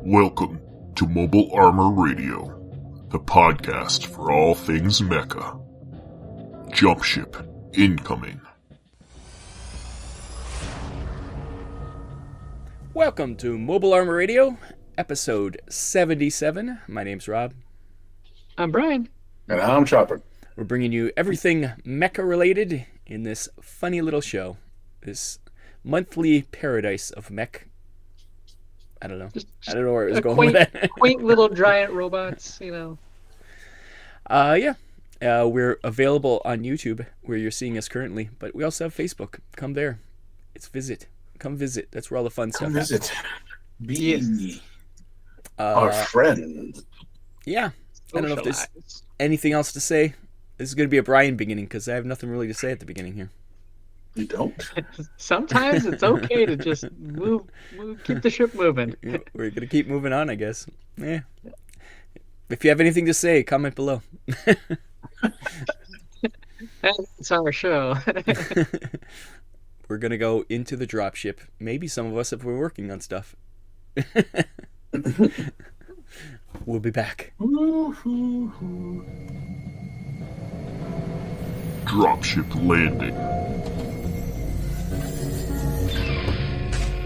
Welcome to Mobile Armor Radio, the podcast for all things Mecha. Jumpship incoming. Welcome to Mobile Armor Radio, episode 77. My name's Rob. I'm Brian. And I'm Chopper. We're bringing you everything Mecha related in this funny little show. This monthly paradise of mech. I don't know. I don't know where it was going with that. Quaint little giant robots, you know. We're available on YouTube, where you're seeing us currently, but we also have Facebook. Come there. It's visit. Come visit. That's where all the fun stuff Come visit. Be our friend. Yeah. I don't know if there's anything else to say. This is going to be a Brian beginning, because I have nothing really to say at the beginning here. You don't? Sometimes it's okay to just move, keep the ship moving. We're going to keep moving on, I guess. Yeah. If you have anything to say, comment below. It's our show. We're going to go into the dropship. Maybe some of us have been working on stuff. We'll be back. Dropship landing.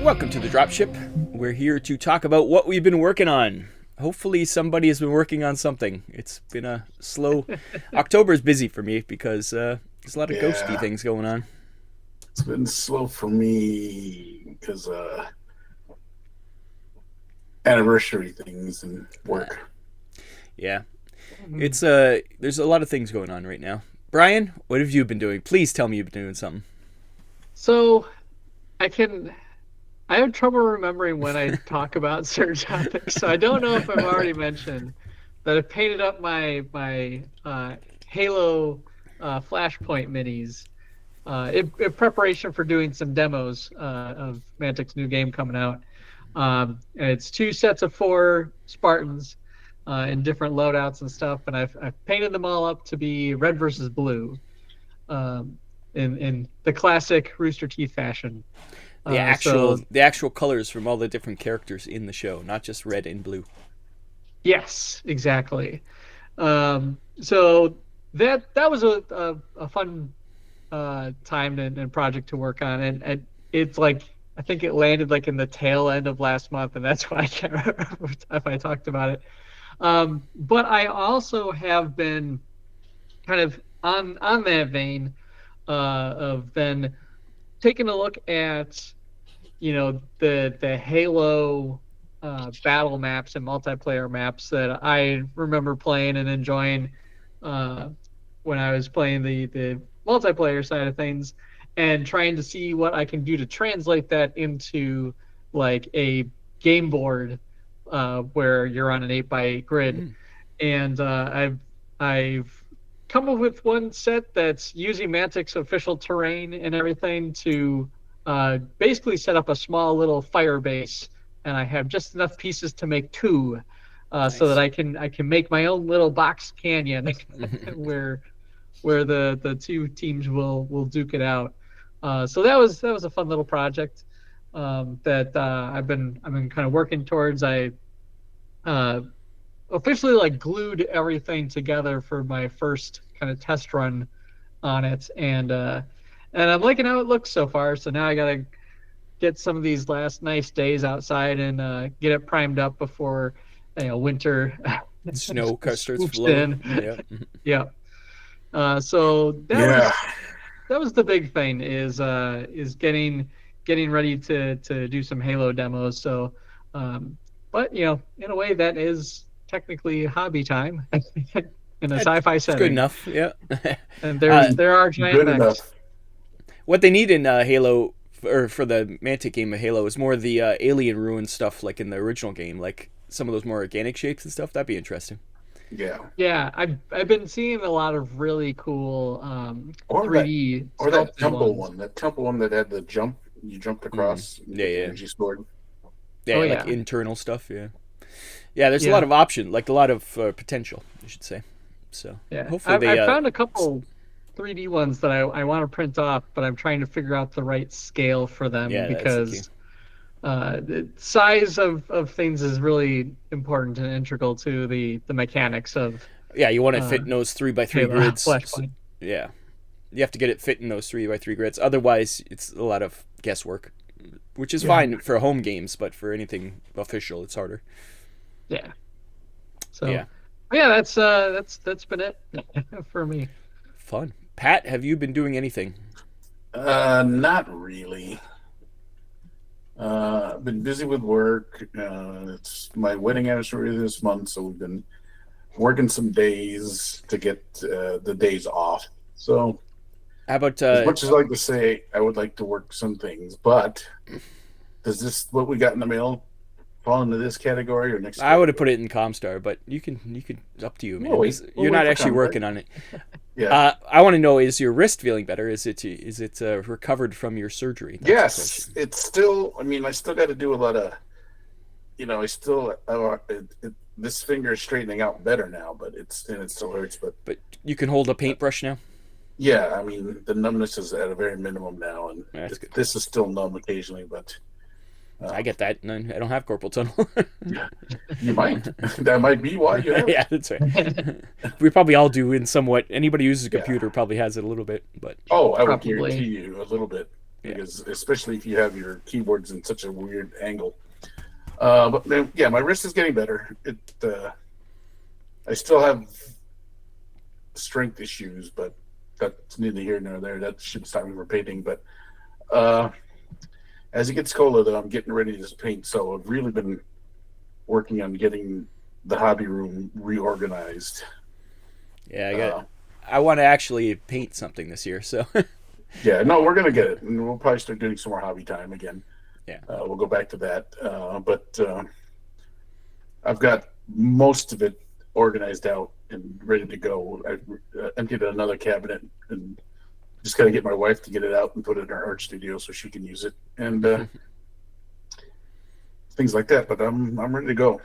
Welcome to the Dropship. We're here to talk about what we've been working on. Hopefully somebody has been working on something. It's been a slow... October's busy for me because there's a lot of ghosty things going on. It's been slow for me because anniversary things and work. Yeah. It's there's a lot of things going on right now. Brian, what have you been doing? Please tell me you've been doing something. So, I have trouble remembering when I talk about certain topics, so I don't know if I've already mentioned that I painted up my Halo Flashpoint minis in preparation for doing some demos of Mantic's new game coming out. And it's 2 sets of 4 Spartans in different loadouts and stuff, and I've painted them all up to be red versus blue in the classic Rooster Teeth fashion. The actual colors from all the different characters in the show, not just red and blue. Yes, exactly. So that was a fun time and project to work on, and it's like I think it landed like in the tail end of last month, and that's why I can't remember if I talked about it. But I also have been kind of on that vein of then taking a look at, you know, the Halo battle maps and multiplayer maps that I remember playing and enjoying when I was playing the multiplayer side of things, and trying to see what I can do to translate that into like a game board where you're on an 8x8 grid. And I've come up with one set that's using Mantic's official terrain and everything to basically set up a small little fire base, and I have just enough pieces to make 2 nice. So that I can make my own little box canyon where the 2 teams will duke it out. So that was a fun little project that I've been kind of working towards. I officially like glued everything together for my first kind of test run on it, and I'm liking how it looks so far. So now I gotta get some of these last nice days outside and get it primed up before winter snow starts flowing. So that was the big thing is getting ready to do some Halo demos. So but in a way that is technically hobby time in a sci-fi setting. Good enough, yeah. And there are giant mechs. What they need in Halo, or for the Mantic game of Halo, is more of the alien ruin stuff, like in the original game, like some of those more organic shapes and stuff. That'd be interesting. Yeah. I've been seeing a lot of really cool 3D or that temple one. That temple one that had the jump. You jumped across. Energy sword. Yeah, internal stuff. Yeah. There's a lot of option, like a lot of potential, I should say. So hopefully I found a couple 3D ones that I want to print off, but I'm trying to figure out the right scale for them because the size of things is really important and integral to the mechanics of Yeah, you want to fit in those 3x3 Halo grids. Flashpoint. Yeah, you have to get it fit in those 3x3 grids. Otherwise, it's a lot of guesswork, which is fine for home games, but for anything official, it's harder. Yeah. So Yeah. yeah, that's been it for me. Fun. Pat, have you been doing anything? Not really. I've been busy with work. It's my wedding anniversary this month, so we've been working some days to get the days off. So, How about as much as I like to say, I would like to work some things, but does this what we got in the mail fall into this category or next? I would have put it in ComStar, but you can up to you, man. We'll You're wait not for actually ComStar. working on it. Yeah. I want to know: is your wrist feeling better? Is it recovered from your surgery? That's the Yes, question. it's still. I mean, I still got to do a lot of. I still this finger is straightening out better now, but it still hurts. But you can hold a paintbrush now. yeah, I mean, the numbness is at a very minimum now, and That's good. this is still numb occasionally, but I get that. And I don't have carpal tunnel. you might. That might be why you have it. Yeah, that's right. We probably all do in somewhat. Anybody who uses a computer probably has it a little bit, but Oh, I would Probably. guarantee you a little bit, because especially if you have your keyboards in such a weird angle. But man, yeah, my wrist is getting better. I still have strength issues, but that's neither here nor there. That shouldn't stop me from painting. But as it gets colder, though, I'm getting ready to paint. So I've really been working on getting the hobby room reorganized. yeah, I want to actually paint something this year. So Yeah, no, we're gonna get it, and we'll probably start doing some more hobby time again. Yeah. We'll go back to that. But I've got most of it organized out and ready to go. I emptied another cabinet and just got to get my wife to get it out and put it in her art studio so she can use it and things like that. But I'm ready to go.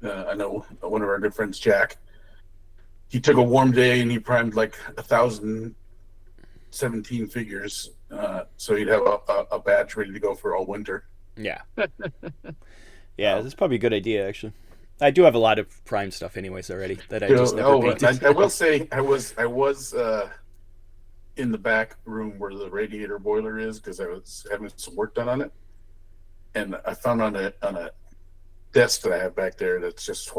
I know one of our good friends, Jack. He took a warm day and he primed like 1,017 figures, so he'd have a batch ready to go for all winter. yeah, that's probably a good idea actually. I do have a lot of prime stuff anyways already that I just never painted. I will say I was in the back room where the radiator boiler is because I was having some work done on it, and I found on a desk that I have back there that's just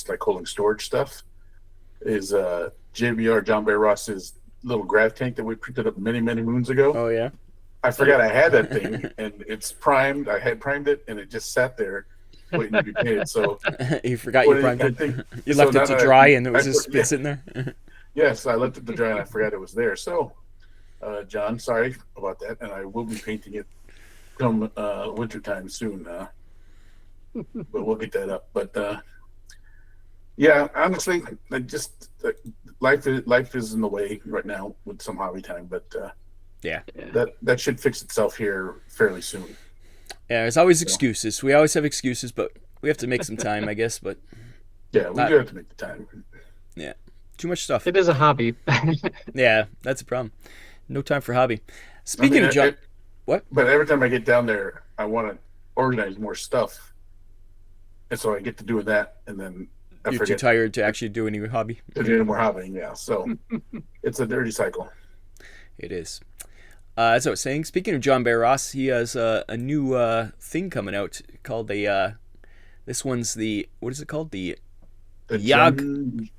like holding storage stuff is JBR John Bear Ross's little graph tank that we printed up many moons ago. Oh yeah. I forgot I had that thing, and it's primed. I had primed it, and it just sat there waiting to be painted. So You forgot you primed it. You so left it now to that dry and it was I- just yeah. sitting there. Yes, I left it to dry and I forgot it was there. So, John, sorry about that, and I will be painting it come wintertime soon. But we'll get that up. But yeah, honestly, I just life is in the way right now with some hobby time. But Yeah. that should fix itself here fairly soon. Yeah, there's always excuses. We always have excuses, but we have to make some time, I guess. But Yeah, we do have to make the time. yeah, too much stuff. It is a hobby. Yeah, that's a problem. No time for hobby. Speaking of junk, what? But every time I get down there, I want to organize more stuff, and so I get to doing that, and then I You're too forget tired to actually do any hobby. to do more hobbying. Yeah, so it's a dirty cycle. It is. As I was saying, speaking of John Bear Ross, he has a new thing coming out called this one's what is it called? The Jagdhund.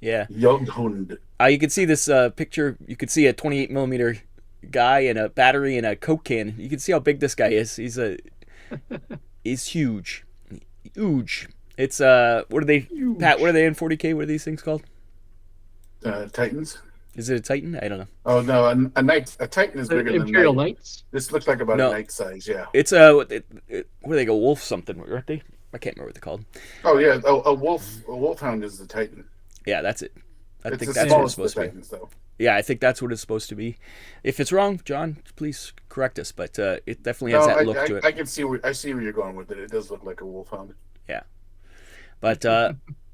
Yeah. Jagdhund. You can see this picture. You could see a 28 millimeter guy and a battery and a Coke can. You can see how big this guy is. He's huge. Huge. It's what are they, Pat? What are they in 40K? What are these things called? Titans. Is it a Titan? I don't know. Oh no, a Titan is bigger than Imperial Knight. Knights. This looks like about No. a Knight size. Yeah. It's what do they go? Wolf something, aren't they? I can't remember what they're called. Oh yeah, a wolfhound is the Titan. Yeah, that's it. I It's think the that's what it's smallest of supposed the to be. Titans, though. Yeah, I think that's what it's supposed to be. If it's wrong, John, please correct us. But it definitely has that look to it. I can see I see where you're going with it. It does look like a wolfhound. Yeah, but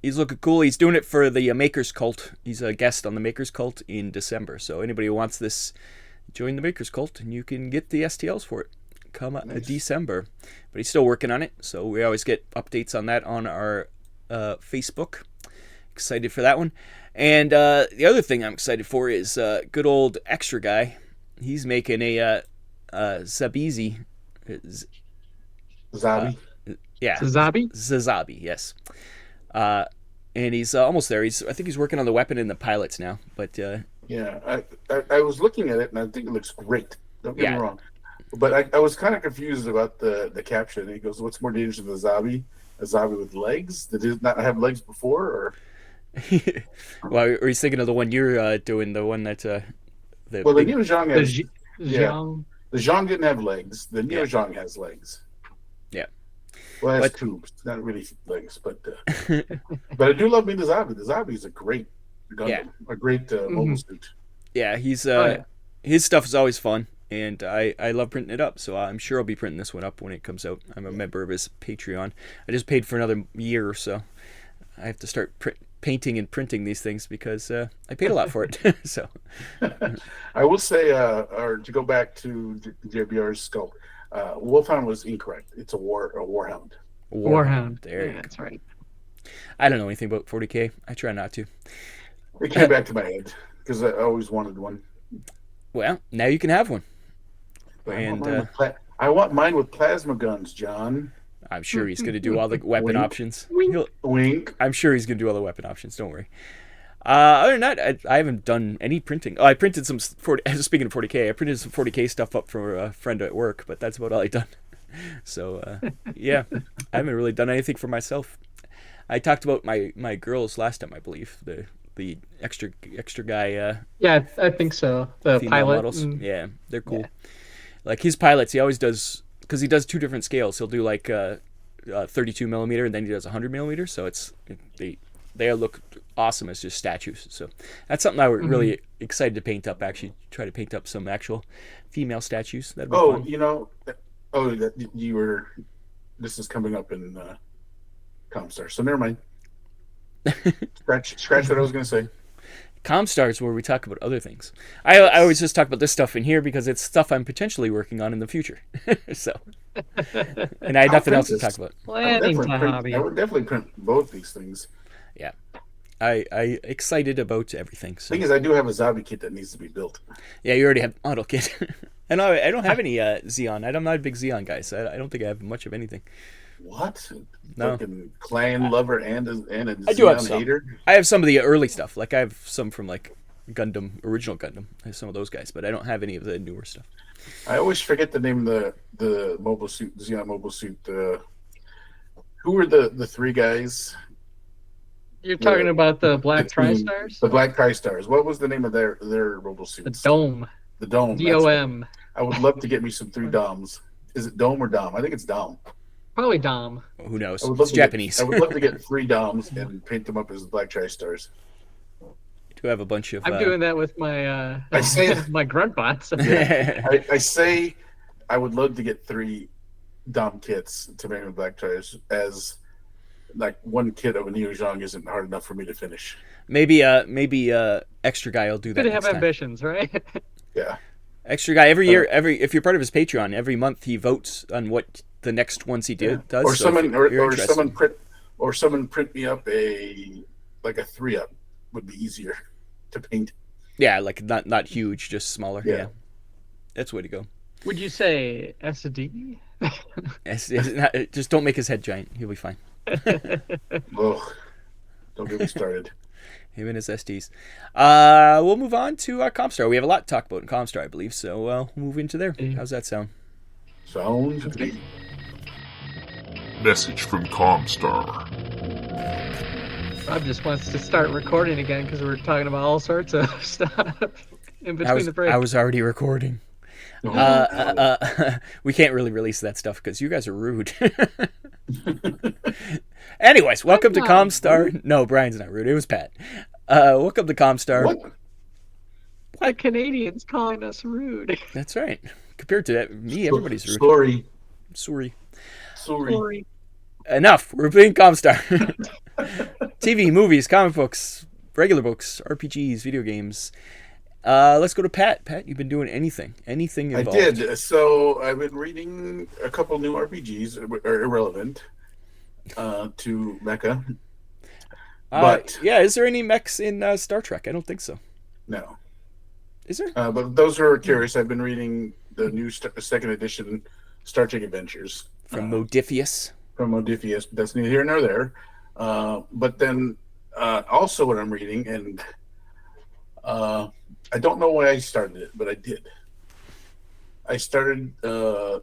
he's looking cool. He's doing it for the Maker's Cult. He's a guest on the Maker's Cult in December. So anybody who wants this join the Maker's Cult, and you can get the STLs for it come Nice. December. But he's still working on it, so we always get updates on that on our Facebook. Excited for that one. And the other thing I'm excited for is good old Extra Guy. He's making a Zabizi. Zabi. Yeah. Zabi? Zazabi, yes. And he's almost there. I think he's working on the weapon and the pilots now. But Yeah, I was looking at it and I think it looks great. Don't get Yeah. me wrong. But I was kind of confused about the caption. He goes, "What's more dangerous than a Zabi? A Zabi with legs? Did it not have legs before?" Or well, or he's thinking of the one you're doing, the one that the well, the big, Neo Zhang The has yeah. Zhang. The Zhang didn't have legs. The Neo Yeah. Zhang has legs. Yeah. Well, it has But- tubes, not really legs, but but I do love me the Zabi. The Zabi is a great Gundam, Yeah. a great mobile suit. yeah, he's yeah. his stuff is always fun, and I love printing it up. So I'm sure I'll be printing this one up when it comes out. I'm a member of his Patreon. I just paid for another year or so. I have to start painting and printing these things because I paid a lot for it. So I will say, or to go back to JBR's scope, Wolfhound was incorrect. It's a warhound. Warhound. There you Yeah, go. that's right. I don't know anything about 40K. I try not to. It came back to my head because I always wanted one. Well, now you can have one. But And, I want mine with plasma guns, John. I'm sure he's going to do all the weapon Wink. options. Wink. I'm sure he's going to do all the weapon options. Don't worry. Other than that, I haven't done any printing. Oh, I printed some 40. Speaking of 40K, I printed some 40K stuff up for a friend at work, but that's about all I've done. So yeah, I haven't really done anything for myself. I talked about my girls last time, I believe. The extra guy. Yeah, I think so. The Female pilot. models. and- Yeah, they're cool. Like his pilots, he always does, because he does two different scales. He'll do like 32 millimeter, and then he does 100 millimeter. So they look awesome as just statues. So that's something I was really excited to paint up. Actually, try to paint up some actual female statues. That'd be Oh, fun. you know, that you were. This is coming up in ComStar, so never mind. Scratch what I was going to say. ComStar is where we talk about other things. I always just talk about this stuff in here because it's stuff I'm potentially working on in the future. So, and I had nothing else to talk about. Planning to hobby. I would definitely print both these things. Yeah, I excited about everything. So. Thing is, I do have a Zabi kit that needs to be built. Yeah, you already have model kit. And I don't have any Xeon. I'm not a big Xeon guy, so I don't think I have much of anything. What? No. Fucking clan lover and a I do have Xeon some. hater? I have some of the early stuff. Like I have some from like Gundam, original Gundam. I have some of those guys, but I don't have any of the newer stuff. I always forget the name of the mobile suit, Xeon mobile suit. Who were the three guys? You're talking about the Black The team- Tri-Stars? The Black Tri-Stars. What was the name of their mobile The suits? Dome. The Dome. that's DOM. it. I would love to get me some 3 Doms. Is it Dome or Dom? I think it's Dom. Probably Dom. Who knows? I would love It's to Japanese. I would love to get 3 Doms and paint them up as Black Tri-Stars. Do have a bunch of. I'm doing that with my I say my grunt bots. I say I would love to get 3 Dom kits to make them Black Tires, as like one kit of a Neo Zhang isn't hard enough for me to finish. maybe extra guy will do that. Could have next time. ambitions, right? Yeah. Extra guy every year. If you're part of his Patreon, every month he votes on what the next ones he does. Or so if someone you're or interested- someone print me up a 3-up would be easier to paint. Yeah, like not huge, just smaller. Yeah. Yeah. That's the way to go. Would you say SD? Just don't make his head giant. He'll be fine. Ugh. Don't get me started. Him and his SDs. We'll move on to ComStar. We have a lot to talk about in ComStar, I believe. So we'll move into there. How's that sound? Sounds good. Message from ComStar. Rob just wants to start recording again because we're talking about all sorts of stuff in between the break. I was already recording. We can't really release that stuff because you guys are rude. Anyways, welcome to I'm not ComStar. No, Brian's not rude. It was Pat. Welcome to ComStar. What? The Canadians calling us rude. That's right. Compared to me, everybody's rude. Sorry. Sorry. Enough. We're playing ComStar. TV, movies, comic books, regular books, RPGs, video games, Let's go to Pat. Pat, you've been doing anything involved? I did. So I've been reading a couple new RPGs, are irrelevant to Mecha. But yeah, is there any mechs in Star Trek? I don't think so. No. Is there? But those who are curious, I've been reading the new second edition Star Trek Adventures. From Modiphius. That's neither here nor there. But then also what I'm reading, and I don't know why I started it, but I did. I started the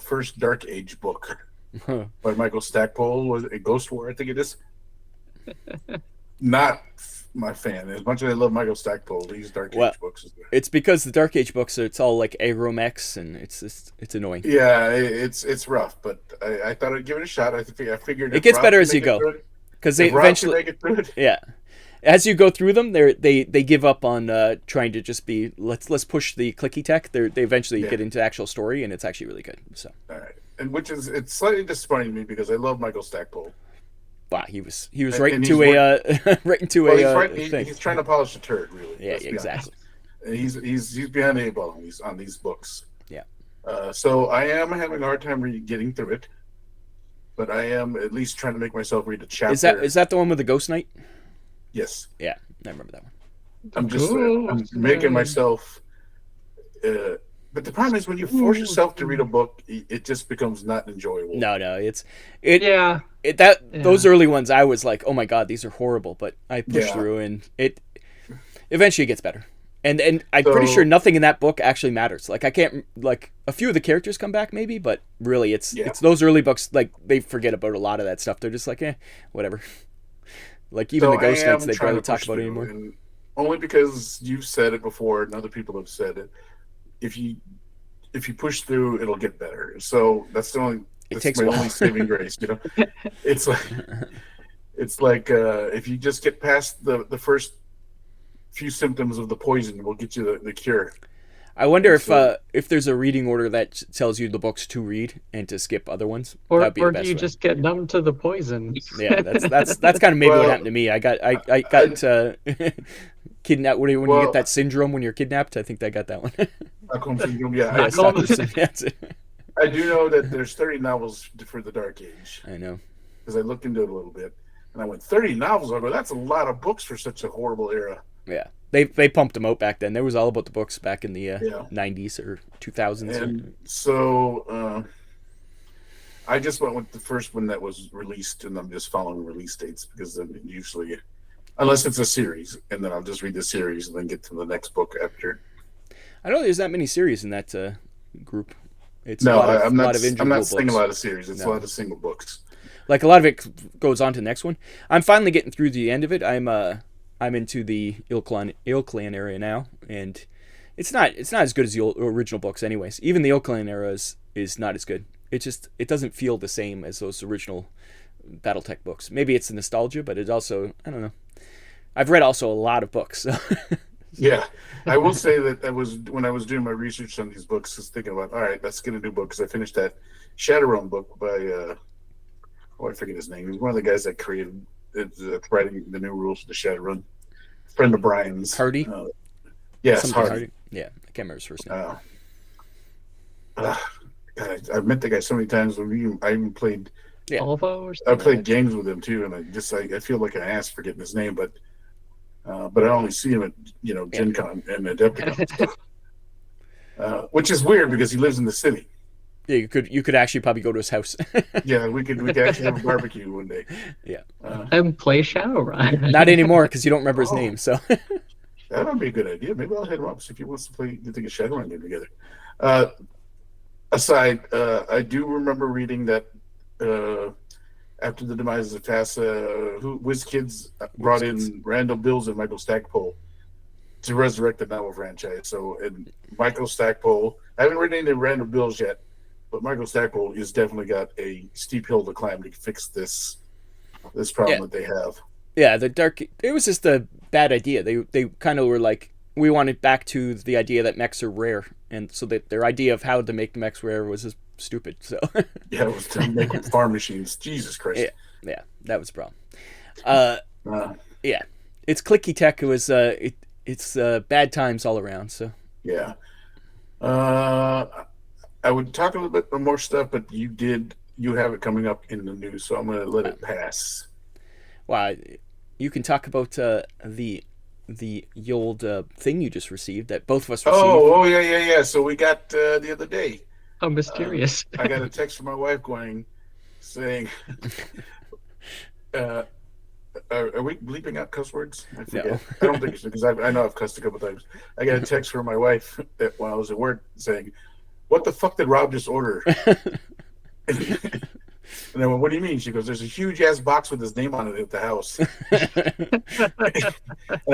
first Dark Age book by Michael Stackpole, was a Ghost War, I think it is. Not my fan. As much as I love Michael Stackpole, these Dark Age books. It's because the Dark Age books, it's all like agromechs, and it's annoying. Yeah, it's rough, but I thought I'd give it a shot. I figured it gets better as you go, because they eventually make it through it. Yeah. As you go through them, they give up on trying to just be let's push the clicky tech. They eventually get into actual story, and it's actually really good. So, all right, and it's slightly disappointing to me because I love Michael Stackpole. Wow, he was right into a thing. He's trying to polish a turd, really. Yeah, exactly. And he's behind the eight ball on these books. Yeah. So I am having a hard time getting through it, but I am at least trying to make myself read a chapter. Is that the one with the Ghost Knight? Yes. Yeah, I remember that one. I'm making myself. But the problem is when you force yourself to read a book, it just becomes not enjoyable. No, those early ones I was like, oh my god, these are horrible, but I pushed through, and it eventually gets better. And I'm pretty sure nothing in that book actually matters. Like I can't a few of the characters come back maybe, but really it's those early books, like they forget about a lot of that stuff. They're just like, whatever. Like even the Ghost Knights, they barely talk about it anymore. And only because you've said it before and other people have said it. If you push through, it'll get better. So that's my only saving grace. You know, it's like if you just get past the first few symptoms of the poison, we'll get you the cure. I wonder if there's a reading order that tells you the books to read and to skip other ones. Or do you just get numb to the poison? Yeah, that's kind of maybe what happened to me. I got kidnapped. When you get that syndrome when you're kidnapped, I think I got that one. Stockholm syndrome. Yeah, I do know that there's 30 novels for the Dark Age. I know because I looked into it a little bit, and I went 30 novels. I go, that's a lot of books for such a horrible era. Yeah. They pumped them out back then. There was all about the books back in the 90s or 2000s. And so I just went with the first one that was released, and I'm just following release dates because then usually, unless it's a series, and then I'll just read the series and then get to the next book after. I don't think there's that many series in that group. It's I'm not saying a lot of series. It's a lot of single books. Like a lot of it goes on to the next one. I'm finally getting through the end of it. I'm into the Il-Clan area now, and it's not as good as the original books anyways. Even the Il-Clan era is not as good. It doesn't feel the same as those original Battletech books. Maybe it's the nostalgia, but it also, I don't know. I've read also a lot of books. So. Yeah, I will say that when I was doing my research on these books, I was thinking about, all right, let's get a new book, because I finished that Shadowrun book by I forget his name. He's one of the guys that created writing the new rules for the Shadowrun. Friend of Brian's. Hardy? Yes, Hardy. Yeah, I can't remember his first name. God, I've met the guy so many times. I even played. Yeah. I played games with him too, and I feel like an ass forgetting his name, but I only see him at Gen Con and Adepticon, which is weird because he lives in the city. Yeah, you could actually probably go to his house. Yeah, we could actually have a barbecue one day. Yeah, and play Shadowrun. Not anymore because you don't remember his name. So that would be a good idea. Maybe I'll hit him up see if he wants to play. You think a Shadowrun game together? I do remember reading that after the demise of TASA, WizKids brought in Randall Bills and Michael Stackpole to resurrect the novel franchise. So, and Michael Stackpole, I haven't read any of Randall Bills yet, but Michael Stackpole has definitely got a steep hill to climb to fix this problem that they have. Yeah, it was just a bad idea. They kind of were like, we wanted back to the idea that mechs are rare, and so that their idea of how to make the mechs rare was just stupid. So yeah, it was to make farm machines. Jesus Christ. Yeah, that was the problem. Yeah, it's clicky tech. It was it's bad times all around. So Yeah. I would talk a little bit more stuff, but you have it coming up in the news, so I'm going to let it pass. wow, you can talk about the old thing you just received that both of us received. Oh, yeah. So we got the other day. How mysterious. I got a text from my wife saying, are we bleeping out cuss words? I forget. No. I don't think so, because I know I've cussed a couple times. I got a text from my wife while I was at work saying, "What the fuck did Rob just order?" And I went, "What do you mean?" She goes, "There's a huge ass box with his name on it at the house." And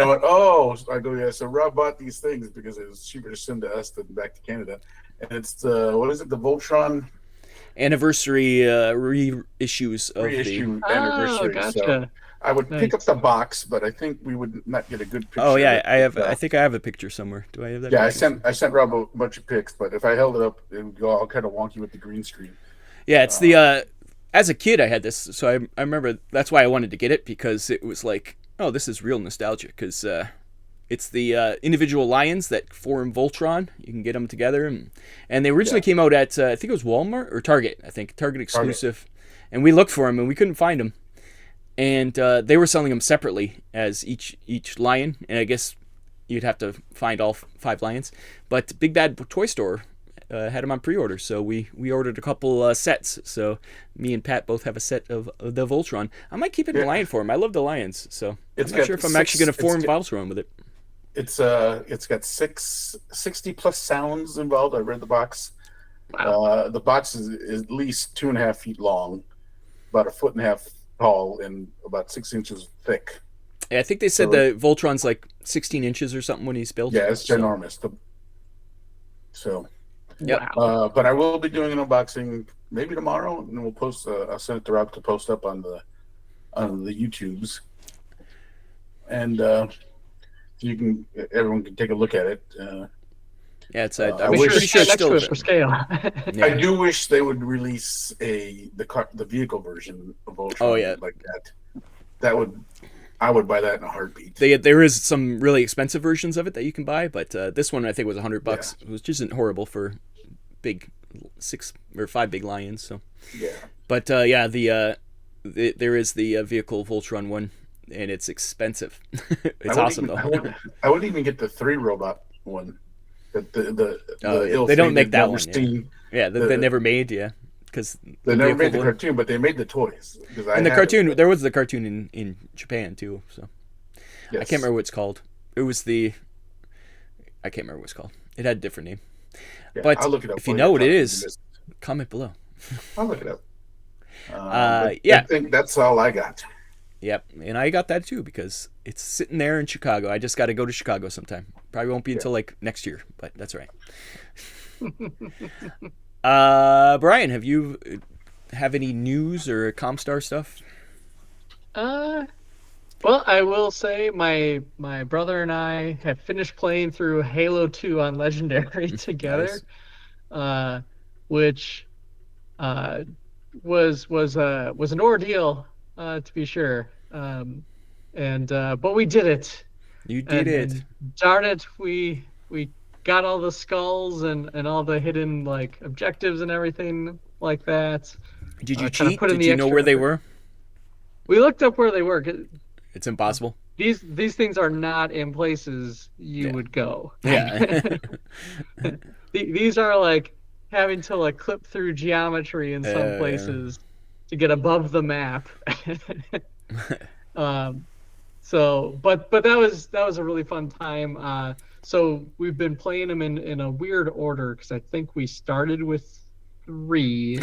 I went, "Oh." So I go, "Yeah." So Rob bought these things because it was cheaper to send to us than back to Canada. And it's what is it? The Voltron Anniversary reissues of reissue anniversary. Gotcha. So I would pick up the box, but I think we would not get a good picture. Oh yeah, I think I have a picture somewhere. Do I have that? Yeah, picture? I sent Rob a bunch of pics, but if I held it up, it would go all kind of wonky with the green screen. Yeah, it's the as a kid I had this, so I remember that's why I wanted to get it, because it was like, oh, this is real nostalgia, because it's the individual lions that form Voltron. You can get them together, and they originally came out at I think it was Walmart or Target. I think Target exclusive, and we looked for them and we couldn't find them, and they were selling them separately as each lion, and I guess you'd have to find all 5 lions. But Big Bad Toy Store had them on pre-order, so we ordered a couple sets. So me and Pat both have a set of the Voltron. I might keep it in lion form. I love the lions, so I'm not sure if I'm actually going to form Voltron with it. It's got 60 plus sounds involved. I read the box. Wow. The box is at least 2.5 feet long, about 1.5 feet tall, and about 6 inches thick. Yeah, I think they said the Voltron's like 16 inches or something when he's built. Yeah, it's ginormous. Yep. But I will be doing an unboxing maybe tomorrow, and we'll post. I'll send it to Rob to post up on the YouTubes, and everyone can take a look at it. Yeah, it's. I I'm wish- pretty sure it's next still. to it for scale. Yeah. I do wish they would release the vehicle version of Voltron. Oh, yeah. Like that. I would buy that in a heartbeat. There is some really expensive versions of it that you can buy, but this one I think was $100, which isn't horrible for big 6 or 5 big lions. So Yeah. but there is the vehicle Voltron one, and it's expensive. It's awesome though. I would even get the 3 robot one. They don't make that one. Yeah, they never made. Yeah, because they never made the cartoon, but they made the toys. And the cartoon, there was the cartoon in Japan too. So yes. I can't remember what it's called. I can't remember what it's called. It had a different name. Yeah, but I'll look it up if you know what it is, comment below. I'll look it up. Yeah, I think that's all I got. Yep, and I got that too because it's sitting there in Chicago. I just got to go to Chicago sometime. Probably won't be until like next year, but that's all right. Brian, have you have any news or ComStar stuff? Well, I will say my brother and I have finished playing through Halo 2 on Legendary together, which was an ordeal, to be sure. But we did it. You did it. And darn it, we got all the skulls and all the hidden like objectives and everything like that. Did you cheat? Did you know where they were? We looked up where they were. It's impossible. These things are not in places you would go. Yeah. These are like having to like clip through geometry in some places to get above the map. So, but that was a really fun time. So we've been playing them in a weird order because I think we started with 3.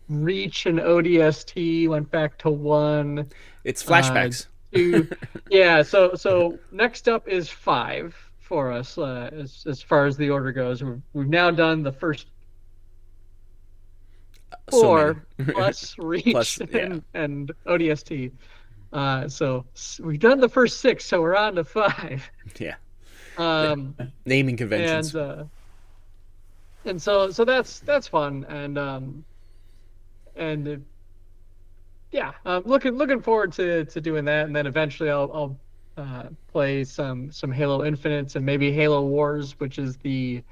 Reach and ODST went back to 1. It's flashbacks. 2. Yeah. So next up is 5 for us as far as the order goes. We've now done the first 4 plus Reach and ODST. So we've done the first 6, so we're on to 5. Yeah. Naming conventions. And so that's fun, looking forward to doing that, and then eventually I'll play some Halo Infinite and maybe Halo Wars, which is the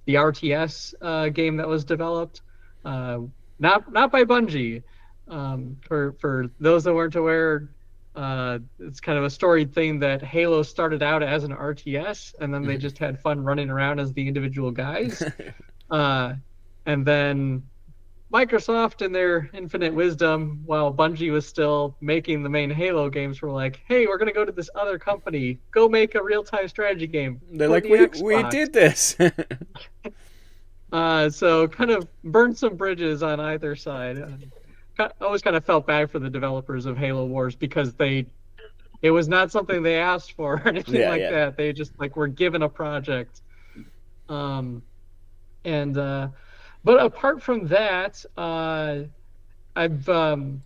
RTS game that was developed, not by Bungie. For those that weren't aware, it's kind of a storied thing that Halo started out as an RTS, and then they just had fun running around as the individual guys. And then Microsoft, in their infinite wisdom, while Bungie was still making the main Halo games, were like, "Hey, we're gonna go to this other company, go make a real-time strategy game." They're like, we did this. So kind of burned some bridges on either side. Always kind of felt bad for the developers of Halo Wars because it was not something they asked for or anything that. They just like were given a project. But apart from that, I've been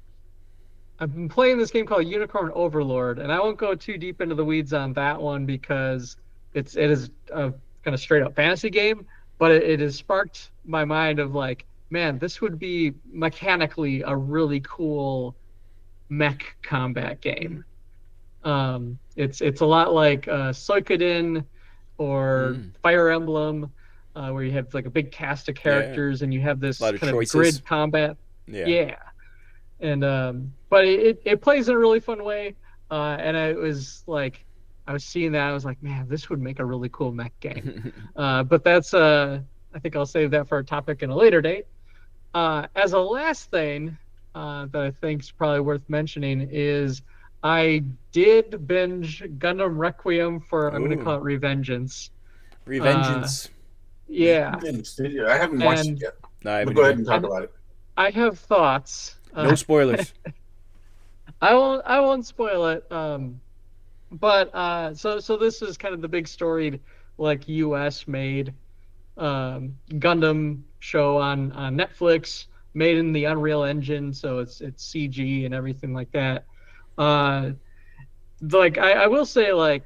playing this game called Unicorn Overlord, and I won't go too deep into the weeds on that one because it is a kind of straight up fantasy game, but it has sparked my mind of like, man, this would be mechanically a really cool mech combat game. It's a lot like Suikoden or Fire Emblem, where you have like a big cast of characters and you have this kind of grid combat. Yeah. And but it plays in a really fun way. And I was seeing that, I was like, man, this would make a really cool mech game. But that's I think I'll save that for a topic in a later date. As a last thing that I think is probably worth mentioning is I did binge Gundam Requiem for, I'm going to call it Revengeance. Yeah. I haven't watched it yet. No, go ahead and talk about it. I have thoughts. No spoilers. I won't spoil it. But so this is kind of the big storied like US made Gundam show on Netflix, made in the Unreal Engine, so it's CG and everything like that. Like I will say, like,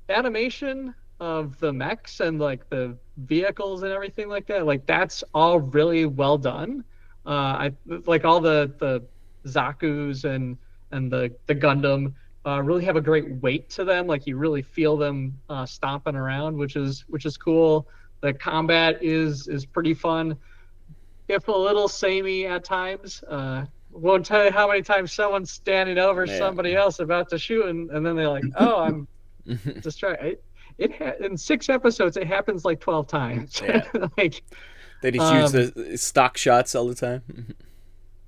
animation of the mechs and like the vehicles and everything like that, like that's all really well done. I like all the Zaku's and the Gundam really have a great weight to them. Like you really feel them stomping around, which is cool. The combat is pretty fun, if a little samey at times. Won't tell you how many times someone's standing over somebody else about to shoot, and then they're like, "Oh, I'm distracted." In 6 episodes, it happens like 12 times. Yeah. Like they just use the stock shots all the time.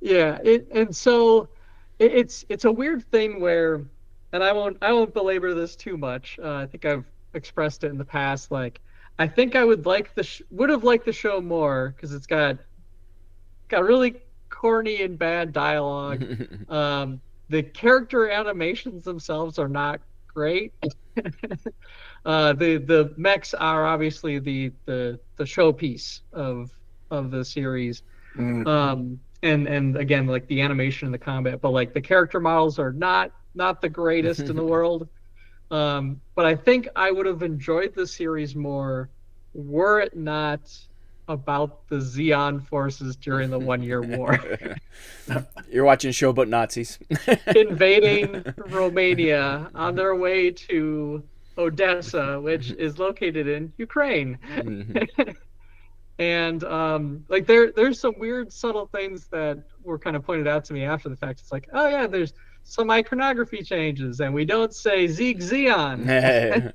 Yeah, it's a weird thing where, and I won't belabor this too much. I think I've expressed it in the past. Like, I think I would have liked the show more because it's got really corny and bad dialogue. The character animations themselves are not great. The mechs are obviously the showpiece of the series. And again, like the animation and the combat, but like the character models are not the greatest in the world. But I think I would have enjoyed the series more were it not about the Zeon forces during the 1 Year War. You're watching a show about Nazis. Invading Romania on their way to Odessa, which is located in Ukraine. And like there's some weird subtle things that were kind of pointed out to me after the fact. It's like, oh yeah, there's some iconography changes, and we don't say Zeek Zeon.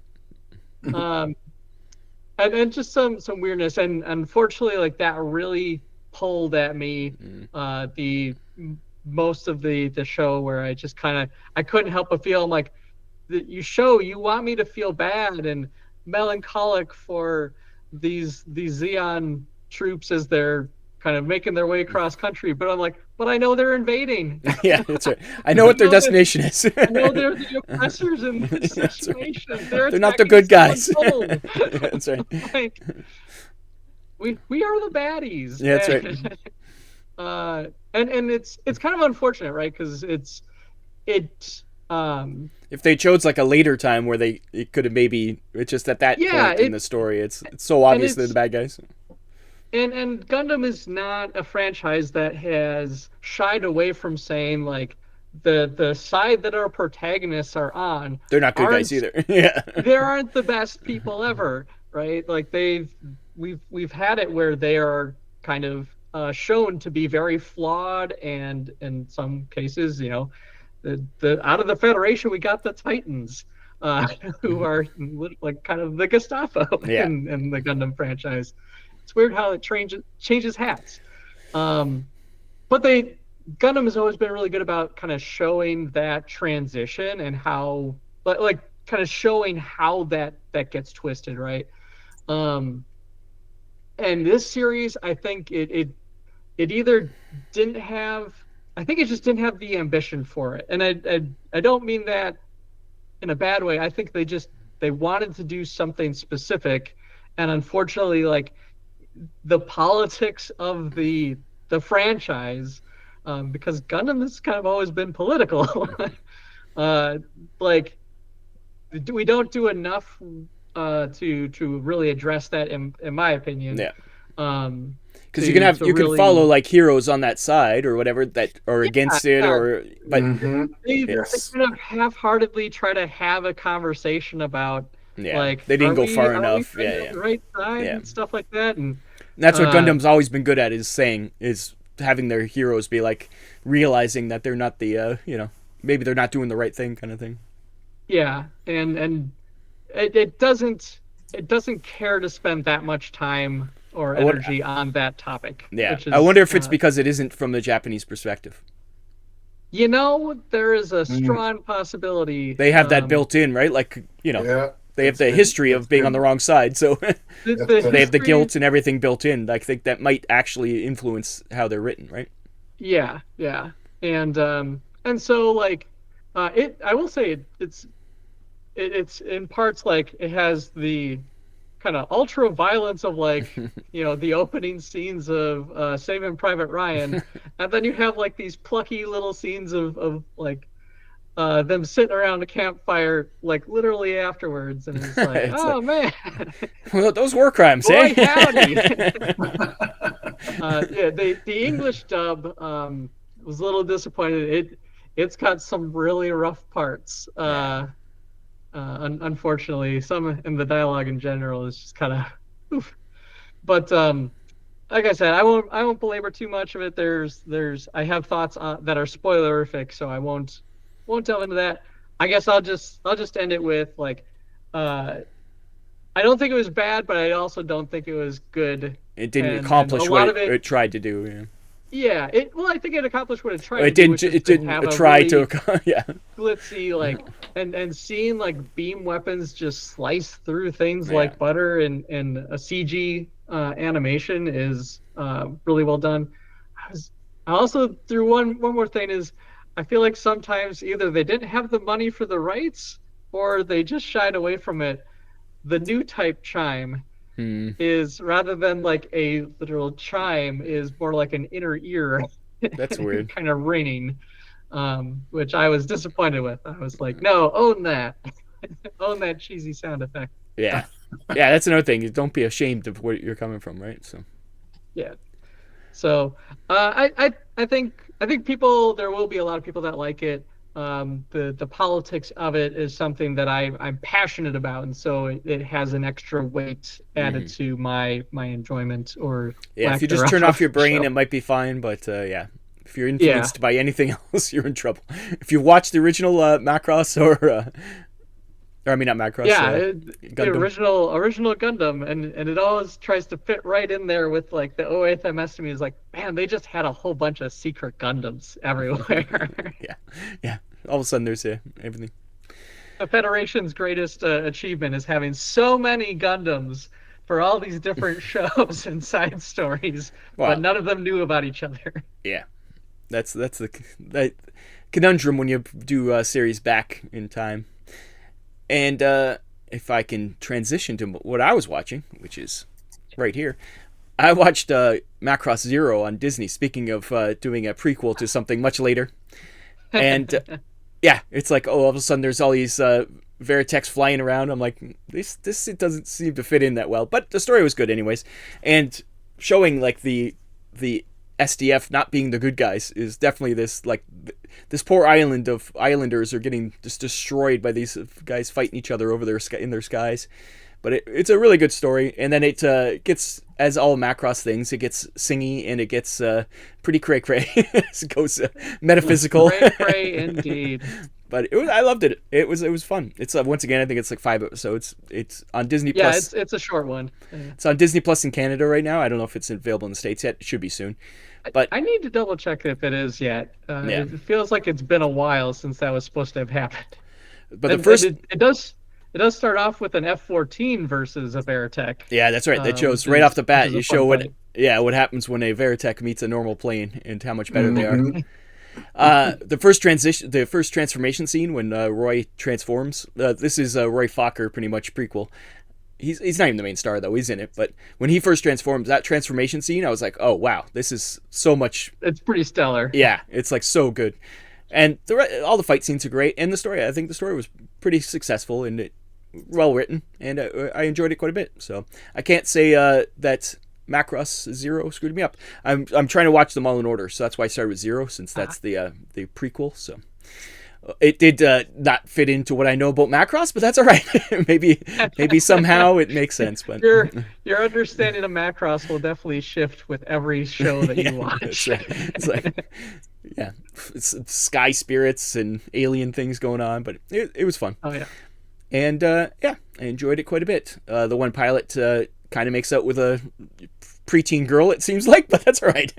And just some weirdness, and unfortunately, like that really pulled at me the most of the show, where I just I couldn't help but feel like you want me to feel bad and melancholic for these Zeon troops as they're kind of making their way across country, but I'm like, but I know they're invading. Yeah, that's right. I know what their destination is. I know they're the oppressors in this situation. Right. They're not the good guys. That's right. Like, we are the baddies. Yeah, that's right. And it's kind of unfortunate, right? Because if they chose like a later time where it could have it's just at that point in the story, it's so obvious they're the bad guys. And Gundam is not a franchise that has shied away from saying like the side that our protagonists are on, they're not good guys either. Yeah. they aren't the best people ever, right? Like we've had it where they are kind of shown to be very flawed, and in some cases, the out of the Federation we got the Titans, who are like kind of the Gestapo Yeah. in the Gundam franchise. It's weird how it changes hats. But Gundam has always been really good about kind of showing that transition and how, like kind of showing how that gets twisted, right? And this series, I think it either didn't have, I think it just didn't have the ambition for it. And I don't mean that in a bad way. I think they wanted to do something specific, and unfortunately, like the politics of the franchise, because Gundam has kind of always been political. Like we don't do enough to really address that in my opinion. Yeah. Because you can really follow like heroes on that side or whatever that or against it, or but they kind of half-heartedly try to have a conversation about like they didn't go far enough. Right side and stuff like that, and that's what Gundam's always been good at, is having their heroes be like realizing that they're not the maybe they're not doing the right thing kind of thing. Yeah, and it doesn't care to spend that much time or energy on that topic. Yeah, I wonder if it's because it isn't from the Japanese perspective. There is a strong possibility. They have that built in, right? Like, they have the history of being on the wrong side, so they have the guilt and everything built in. I think that might actually influence how they're written, right? Yeah, and so like, I will say it's in parts like it has the kind of ultra violence of like the opening scenes of Saving Private Ryan, and then you have like these plucky little scenes of like them sitting around a campfire like literally afterwards, and it's like man, well, those war crimes. Boy, howdy. The English dub was a little disappointed. It's got some really rough parts. Unfortunately, some in the dialogue in general is just kind of oof. But like I said, I won't belabor too much of it. I have thoughts that are spoilerific, so I won't delve into that. I guess I'll just end it with like, I don't think it was bad, but I also don't think it was good. It didn't accomplish what it tried to do. Yeah, I think it accomplished what it tried to do. It didn't try really to, glitzy, like, and seeing like beam weapons just slice through things like butter and a CG animation is really well done. I also threw one more thing is I feel like sometimes either they didn't have the money for the rights or they just shied away from it. The new type chime is, rather than like a literal chime, is more like an inner ear. That's weird. Kind of ringing, which I was disappointed with. I was like, no, own that. Own that cheesy sound effect. Yeah. Yeah, that's another thing. Don't be ashamed of where you're coming from, right? So. Yeah. So I think there will be a lot of people that like it. The politics of it is something that I'm passionate about, and so it has an extra weight added to my enjoyment. Or if you just turn off your brain, it might be fine. But if you're influenced by anything else, you're in trouble. If you watch the original Macross or I mean not Macross. The original Gundam, and it always tries to fit right in there with like the 08th MS to me is like, man, they just had a whole bunch of secret Gundams everywhere. Yeah. All of a sudden there's everything. The Federation's greatest achievement is having so many Gundams for all these different shows and side stories, but none of them knew about each other. Yeah, that's the conundrum when you do a series back in time. And if I can transition to what I was watching, which is right here, I watched Macross Zero on Disney. Speaking of doing a prequel to something much later, and it's like all of a sudden there's all these Veritechs flying around. I'm like, this it doesn't seem to fit in that well, but the story was good anyways, and showing like the SDF not being the good guys is definitely this, like, this poor island of islanders are getting just destroyed by these guys fighting each other over in their skies. But it's a really good story, and then it gets, as all Macross things, it gets singy and it gets pretty cray-cray. It goes metaphysical. Cray-cray indeed. But I loved it. It was fun. It's once again, I think it's like 5 episodes. It's on Disney Plus. Yeah, it's a short one. It's on Disney Plus in Canada right now. I don't know if it's available in the States yet. It should be soon. But I need to double check if it is yet. It feels like it's been a while since that was supposed to have happened. But the first, it does start off with an F-14 versus a Battletech. Yeah, that's right. That shows right off the bat. You show what happens when a Battletech meets a normal plane and how much better they are. The first transformation scene when Roy transforms. This is Roy Fokker, pretty much prequel. He's not even the main star though. He's in it, but when he first transforms, that transformation scene, I was like, oh wow, this is so much. It's pretty stellar. Yeah, it's like so good, and all the fight scenes are great, and the story. I think the story was pretty successful and well written, and I enjoyed it quite a bit. So I can't say that Macross Zero screwed me up. I'm trying to watch them all in order, so that's why I started with Zero, since that's the prequel. So it did not fit into what I know about Macross, but that's all right. maybe somehow it makes sense. But your understanding of Macross will definitely shift with every show that you watch. It's like, yeah, it's sky spirits and alien things going on, but it was fun. Oh yeah, and I enjoyed it quite a bit. The one pilot kind of makes out with a preteen girl, it seems like, but that's all right.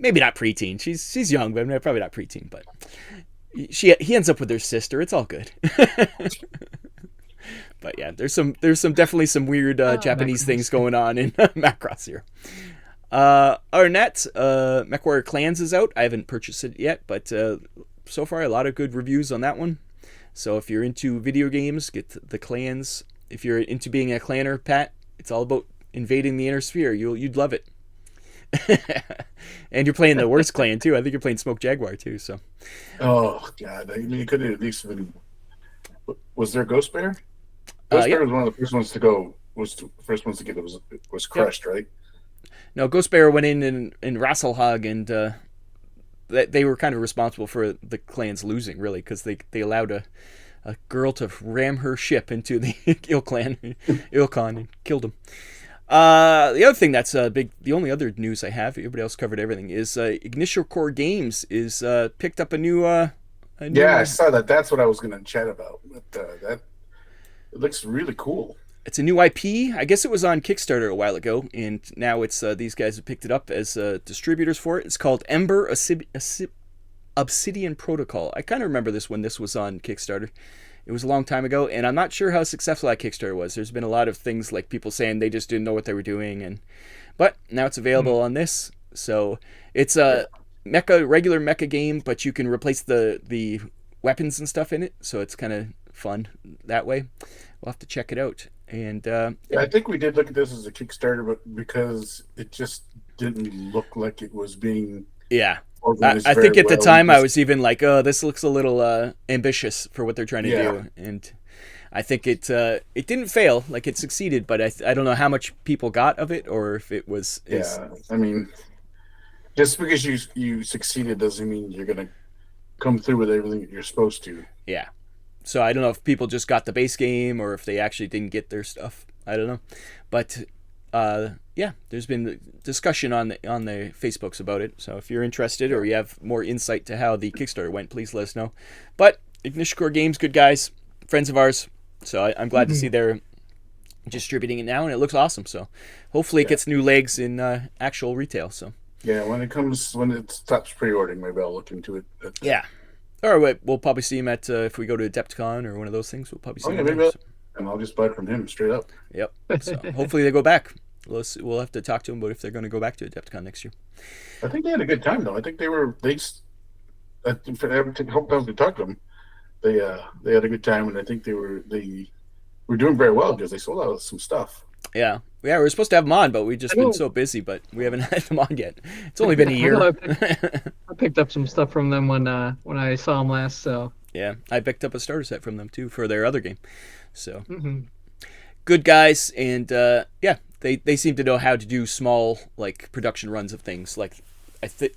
Maybe not preteen. She's young, but probably not preteen. But he ends up with her sister. It's all good. But yeah, there's definitely some weird Japanese things going on in Macross here. Other than that, MechWarrior Clans is out. I haven't purchased it yet, but so far a lot of good reviews on that one. So if you're into video games, get the clans. If you're into being a clanner, Pat, it's all about invading the inner sphere. You'd love it. And you're playing the worst clan too. I think you're playing Smoke Jaguar too. So. Oh God! I mean, you could have at least been. Was there Ghost Bear? Ghost Bear was one of the first ones to go. Was the first ones to get it was crushed, right? No, Ghost Bear went in Rasselhag, and they were kind of responsible for the clans losing, really, because they allowed a girl to ram her ship into the Ilkon, and killed him. The other thing that's big, the only other news I have, everybody else covered everything, is Ignition Core Games is picked up a new. I saw that. That's what I was going to chat about. But, that it looks really cool. It's a new IP. I guess it was on Kickstarter a while ago, and now it's these guys have picked it up as distributors for it. It's called Ember Obsidian Protocol. I kind of remember this when this was on Kickstarter. It was a long time ago, and I'm not sure how successful that Kickstarter was. There's been a lot of things like people saying they just didn't know what they were doing, but now it's available on this. So it's a regular mecha game, but you can replace the weapons and stuff in it. So it's kind of fun that way. We'll have to check it out. And I think we did look at this as a Kickstarter, but because it just didn't look like it was being I think at the time I was even like, oh, this looks a little ambitious for what they're trying to do, and I think it didn't fail, like it succeeded, but I don't know how much people got of it, or if it was. I mean, just because you succeeded doesn't mean you're gonna come through with everything that you're supposed to. Yeah. So I don't know if people just got the base game or if they actually didn't get their stuff. I don't know, but there's been discussion on the Facebooks about it. So if you're interested or you have more insight to how the Kickstarter went, please let us know. But Ignition Core Games, good guys, friends of ours. So I'm glad to see they're distributing it now, and it looks awesome. So hopefully it gets new legs in actual retail. So when it stops pre-ordering, maybe I'll look into it. Yeah. Or we'll probably see him at if we go to Adepticon or one of those things. We'll probably see him there. And I'll just buy it from him straight up. Yep. So hopefully they go back. We'll have to talk to them about if they're going to go back to Adepticon next year. I think they had a good time though. I think I hope I to talk to them. They had a good time, and I think they were doing very well because they sold out some stuff. Yeah, we were supposed to have them on, but we've just been so busy, but we haven't had them on yet. It's only been a year. I picked up some stuff from them when I saw them last. So yeah, I picked up a starter set from them too for their other game. So good guys, and they seem to know how to do small like production runs of things. Like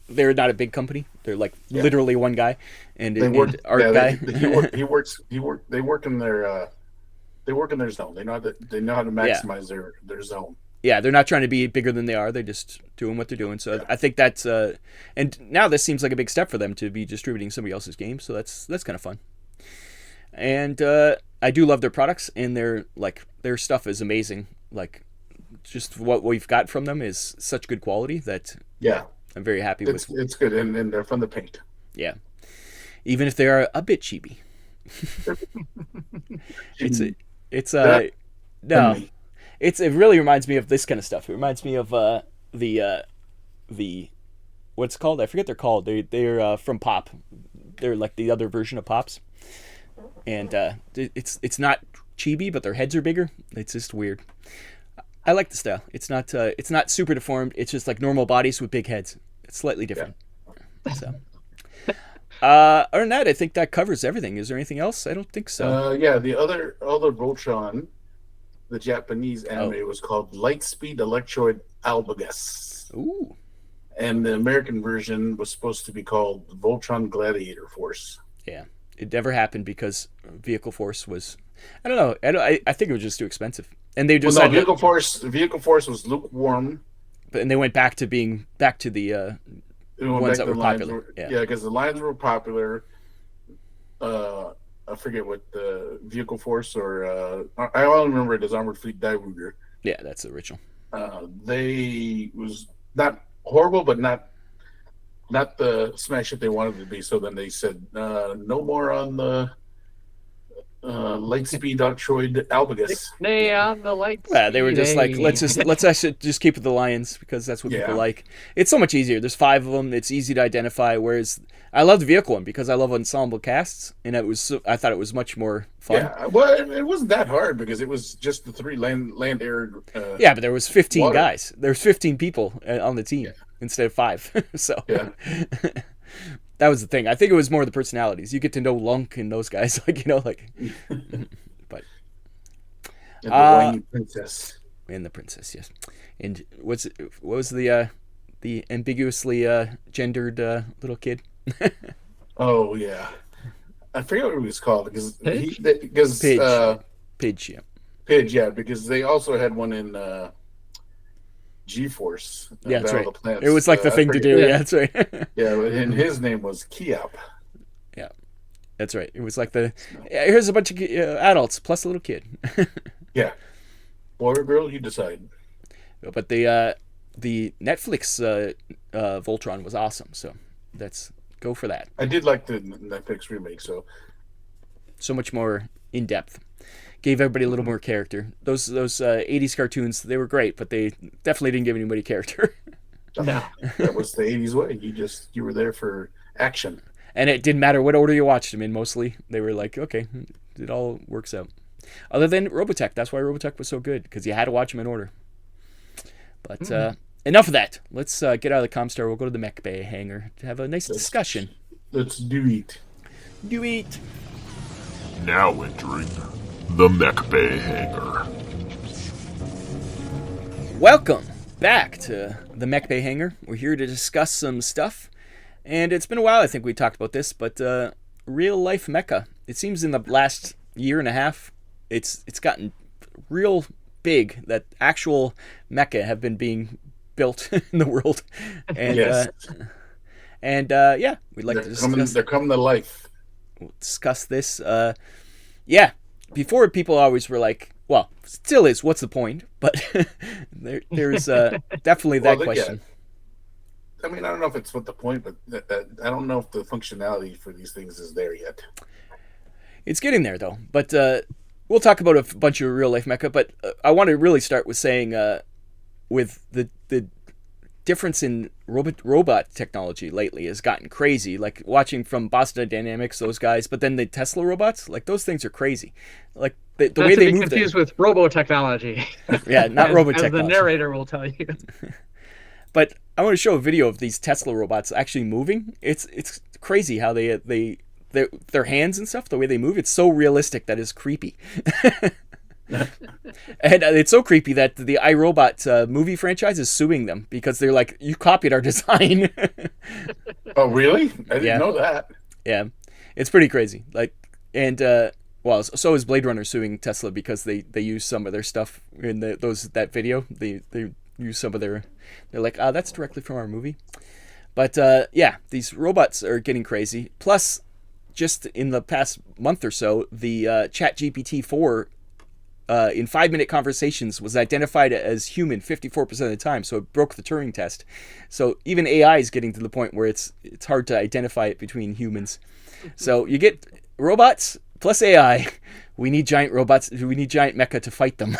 they're not a big company. They're like literally one guy and they work, art guy. They work in their zone. They know how to maximize their zone. Yeah, they're not trying to be bigger than they are. They're just doing what they're doing. So I think that's and now this seems like a big step for them to be distributing somebody else's games. So that's kind of fun. And I do love their products, and their stuff is amazing. Like just what we've got from them is such good quality that I'm very happy with. It's good, and they're fun to paint. Yeah, even if they are a bit cheapy. It really reminds me of this kind of stuff. It reminds me of the what's it called? I forget they're called. They're from Pop. They're like the other version of Pops, and it's not chibi, but their heads are bigger. It's just weird. I like the style. It's not super deformed. It's just like normal bodies with big heads. It's slightly different. Yeah. So. Other than that, I think that covers everything. Is there anything else? I don't think so. The other Voltron, the Japanese anime was called Lightspeed Electroid Albagus. Ooh. And the American version was supposed to be called Voltron Gladiator Force. Yeah. It never happened because Vehicle Force was... I don't know. I think it was just too expensive. And they just Vehicle Force was lukewarm. And they went back to the ones that were popular. Because the lines were popular. I forget what the Vehicle Force or I only remember it as Armored Fleet Daewooger. Yeah, that's the original. They was not horrible, but not the smash hit they wanted to be. So then they said no more on the Lightspeed Electroid Albagus. Nay on the lights. Yeah, they were just like let's actually just keep it the Lions because that's what people like. It's so much easier. There's 5 of them. It's easy to identify. Whereas I love the vehicle one because I love ensemble casts, and I thought it was much more fun. Yeah, well, it wasn't that hard because it was just the 3 land, air. Yeah, but there was 15 water. guys. There was 15 people on the team instead of 5. So that was the thing. I think it was more the personalities. You get to know Lunk and those guys, but and the whiny princess. And the princess, yes. And what was the ambiguously gendered little kid? Oh yeah, I forget what it was called because Pidge, because they also had one in G-Force. Yeah, that's right. It was like the thing to do. Yeah, that's right. And his name was Kiap. Yeah, that's right. It was like here's a bunch of adults plus a little kid. Yeah, boy or girl, you decide. But the Netflix Voltron was awesome. So go for that. I did like the Netflix remake. So much more in depth. Gave everybody a little more character. Those 80s cartoons, they were great, but they definitely didn't give anybody character. No. That was the 80s way. You were there for action. And it didn't matter what order you watched them in, mostly. They were like, okay, it all works out. Other than Robotech. That's why Robotech was so good, because you had to watch them in order. But enough of that. Let's get out of the ComStar. We'll go to the MechBay Hanger to have a nice discussion. Let's do it. Do it. Now entering the MechBay Hanger. Welcome back to the MechBay Hanger. We're here to discuss some stuff. And it's been a while, I think we talked about this, but real life mecha. It seems in the last year and a half, it's gotten real big that actual mecha have been being built in the world. And we'd like to discuss. They're coming to life. We'll discuss this. Before people always were like, well, still is, what's the point? But there's definitely that question. I mean, I don't know if it's what the point, but I don't know if the functionality for these things is there yet. It's getting there, though. But we'll talk about a bunch of real-life mecha, but I want to really start with saying with the difference in robot technology lately has gotten crazy. Like watching from Boston Dynamics, those guys, but then the Tesla robots, like those things are crazy. Like the way they move. Confused with robotechnology. Yeah, not robotechnology. As the narrator will tell you. But I want to show a video of these Tesla robots actually moving. It's crazy how their hands and stuff, the way they move. It's so realistic that it's creepy. And it's so creepy that the iRobot movie franchise is suing them because they're like, you copied our design. Oh, really? I didn't Yeah. know that. Yeah, it's pretty crazy. Like, and well, so is Blade Runner suing Tesla because they use some of their stuff in that video. They use some of their. They're like, that's directly from our movie. But yeah, these robots are getting crazy. Plus, just in the past month or so, the ChatGPT 4 in 5-minute conversations was identified as human 54% of the time, so it broke the Turing test. So even AI is getting to the point where it's hard to identify it between humans. So you get robots plus AI. We need giant robots. We need giant mecha to fight them.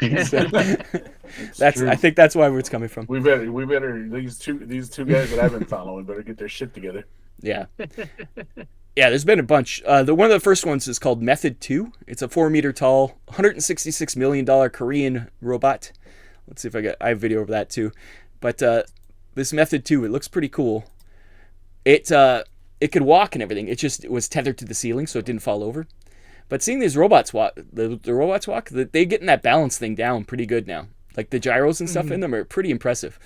I think that's why where it's coming from. We better these two guys that I've been following better get their shit together. Yeah. Yeah, there's been a bunch. One of the first ones is called Method 2. It's a 4-meter tall, $166 million Korean robot. Let's see if I have video of that too. But this Method 2, it looks pretty cool. It could walk and everything. It was tethered to the ceiling so it didn't fall over. But seeing these robots walk, the robots walk, they're getting that balance thing down pretty good now. Like the gyros and stuff in them are pretty impressive.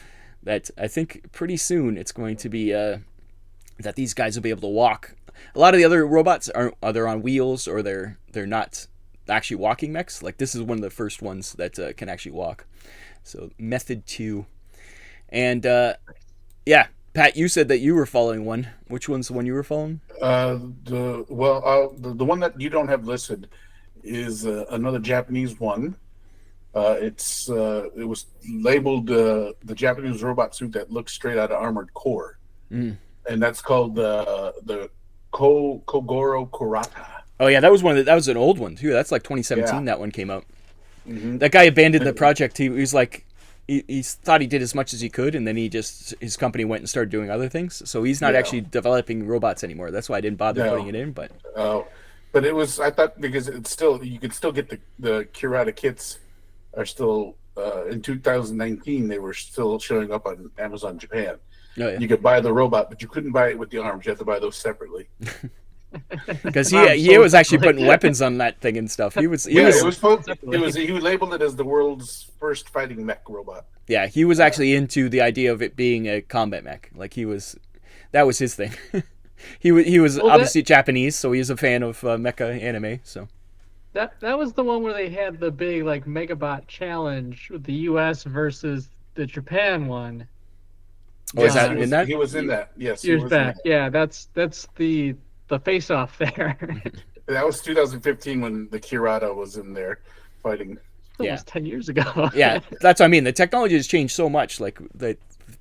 That I think pretty soon it's going to be that these guys will be able to walk. A lot of the other robots they're on wheels or they're not actually walking mechs. Like this is one of the first ones that can actually walk. So Method 2. And yeah, Pat, you said that you were following one. Which one's the one you were following? The one that you don't have listed is another Japanese one. It was labeled the Japanese robot suit that looks straight out of Armored Core, and that's called the Kogoro Kurata. Oh yeah, that was an old one too. That's like 2017. That one came out. Mm-hmm. That guy abandoned the project. He was like, he thought he did as much as he could, and then his company went and started doing other things. So he's not actually developing robots anymore. That's why I didn't bother putting it in. But it was, I thought, because it's still, you could still get the Kurata kits are still in 2019. They were still showing up on Amazon Japan. Oh, yeah. You could buy the robot, but you couldn't buy it with the arms. You had to buy those separately. Because he was actually putting weapons on that thing and stuff. He labeled it as the world's first fighting mech robot. Yeah, he was actually into the idea of it being a combat mech. Like that was his thing. he was obviously Japanese, so he was a fan of mecha anime. So that was the one where they had the big like Megabot challenge with the U.S. versus the Japan one. Oh, is that in that? He was in that. Yes, years back. Yeah, that's the face-off there. That was 2015 when the Kurata was in there fighting. Almost 10 years ago. Yeah, that's what I mean. The technology has changed so much, like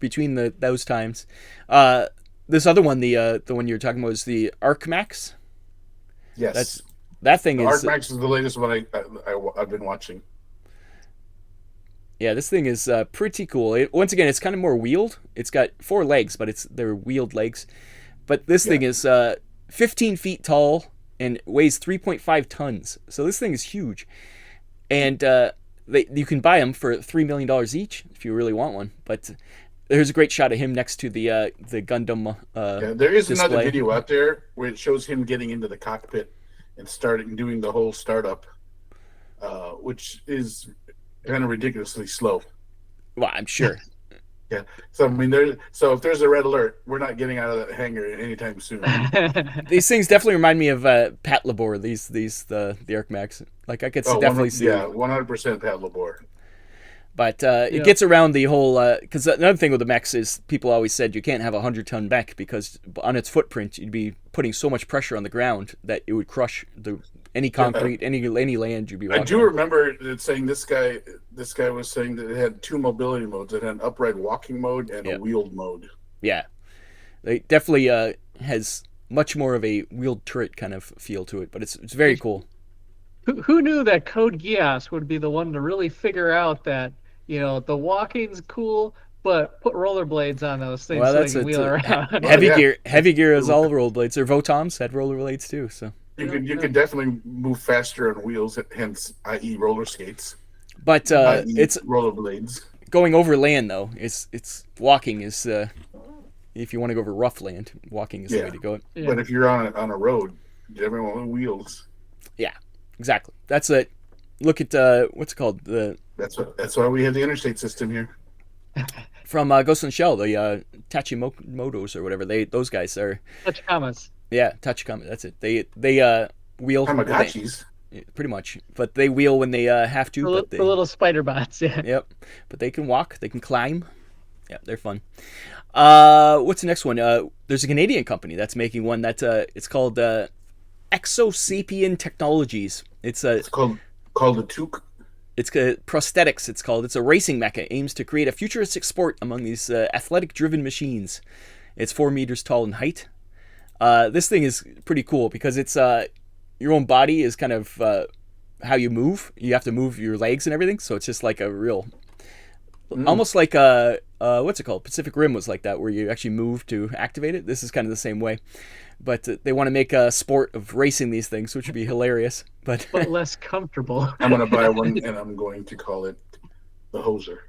between those times. This other one, the one you were talking about, is the ArcMax. Yes, that thing is. ArcMax is the latest one I've been watching. Yeah, this thing is pretty cool. Once again, it's kind of more wheeled. It's got 4 legs, but they're wheeled legs. But this thing is 15 feet tall and weighs 3.5 tons. So this thing is huge. And you can buy them for $3 million each if you really want one. But there's a great shot of him next to the Gundam there is display. Another video out there where it shows him getting into the cockpit and doing the whole startup, which is kind of ridiculously slow. Well, I'm sure. Yeah. So I mean, if there's a red alert, we're not getting out of that hangar anytime soon. These things definitely remind me of Pat Labor. The ArcMax. Like I could definitely see. Yeah, 100% Pat Labor. But it gets around the whole because another thing with the mechs is people always said you can't have a 100-ton mech because on its footprint you'd be putting so much pressure on the ground that it would crush any concrete, any land you'd be walking. I do remember saying this guy was saying that it had 2 mobility modes. It had an upright walking mode and a wheeled mode. Yeah, it definitely has much more of a wheeled turret kind of feel to it, but it's very cool. Who knew that Code Geass would be the one to really figure out that the walking's cool, but put rollerblades on those things so they can wheel around. Heavy gear is all rollerblades. Or Votoms had rollerblades too. So you could definitely move faster on wheels, hence i.e. roller skates. But it's rollerblades. Going over land though. It's walking is if you want to go over rough land, walking is the way to go. Yeah. But if you're on a road, everyone on wheels. Yeah, exactly. That's it. look at what's it called, That's why we have the interstate system here. from Ghost in the Shell, the Tachimotos or whatever. Those guys are Tachikamas. Yeah, Tachikama. That's it. They wheel Tamagotchis. pretty much, but they wheel when they have to. The little spider bots. Yeah. Yep, but they can walk. They can climb. Yeah, they're fun. What's the next one? There's a Canadian company that's making one that it's called Exosapien Technologies. It's called the Took. It's prosthetics. It's called. It's a racing mecha. Aims to create a futuristic sport among these athletic-driven machines. It's 4 meters tall in height. This thing is pretty cool because it's your own body is kind of how you move. You have to move your legs and everything. So it's just like a real, almost like what's it called? Pacific Rim was like that, where you actually move to activate it. This is kind of the same way. But they want to make a sport of racing these things, which would be hilarious. But less comfortable. I'm going to buy one, and I'm going to call it the Hoser.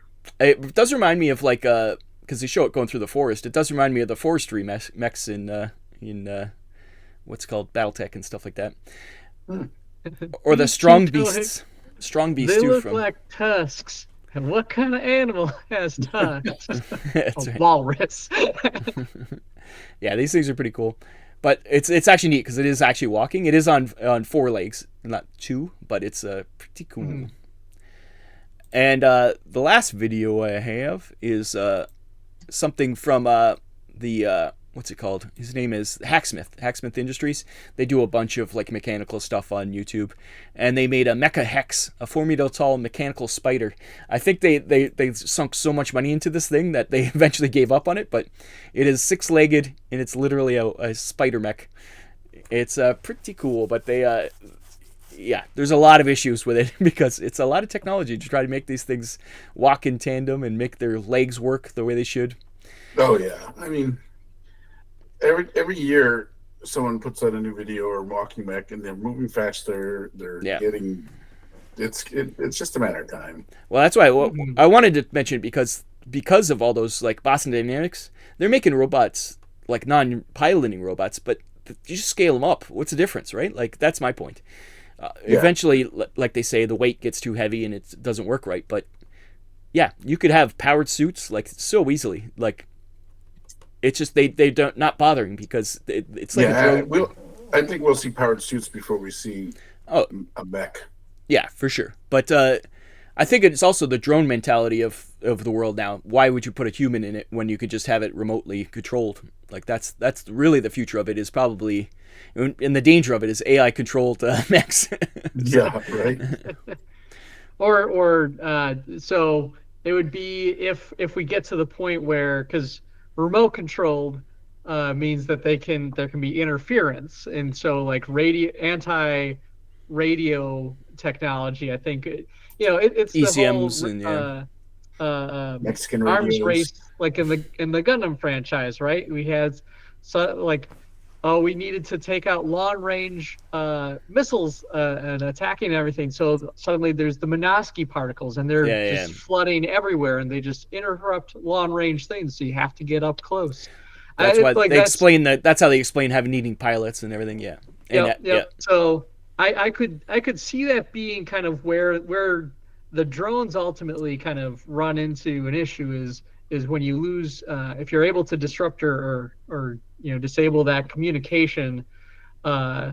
It does remind me of like, because they show it going through the forest. It does remind me of the forestry mechs in what's called Battletech and stuff like that. Or the strong beasts. Strong beasts they too. Look like tusks. And what kind of animal has tusks? That's right. Walrus. Yeah, these things are pretty cool. But it's actually neat because it is actually walking. It is on 4 legs, not 2, but it's pretty cool. Mm-hmm. And the last video I have is something from the what's it called? His name is Hacksmith Industries. They do a bunch of like mechanical stuff on YouTube, and they made a Mecha Hex, a 4 meter tall mechanical spider. I think they sunk so much money into this thing that they eventually gave up on it, but it is 6-legged and it's literally a spider mech. It's pretty cool, but they yeah, there's a lot of issues with it because it's a lot of technology to try to make these things walk in tandem and make their legs work the way they should. Oh yeah, I mean, every year someone puts out a new video or walking mech and they're moving faster. They're getting it's just a matter of time. Well, that's why I wanted to mention it because of all those like Boston Dynamics, they're making robots like non-piloting robots, but you just scale them up. What's the difference, right? Like that's my point. Eventually, like they say, the weight gets too heavy and it doesn't work right. But yeah, you could have powered suits like so easily. Like it's just they don't not bothering because it's like a drone. I think we'll see powered suits before we see a mech. Yeah, for sure. But I think it's also the drone mentality of the world now. Why would you put a human in it when you could just have it remotely controlled? Like that's really the future of it is probably. And the danger of it is AI controlled mechs. Yeah, right. or so it would be if we get to the point where, because remote controlled means that there can be interference, and so like anti-radio technology. I think it's ECMs the whole Mexican arms radios. race, like in the Gundam franchise, right? We had we needed to take out long-range missiles and attacking everything. So suddenly there's the Minovsky particles, and they're just flooding everywhere, and they just interrupt long-range things. So you have to get up close. That's why they explain that. That's how they explain needing pilots and everything. Yeah. Yeah. So I could see that being kind of where the drones ultimately kind of run into an issue is when you lose if you're able to disrupt or disable that communication. I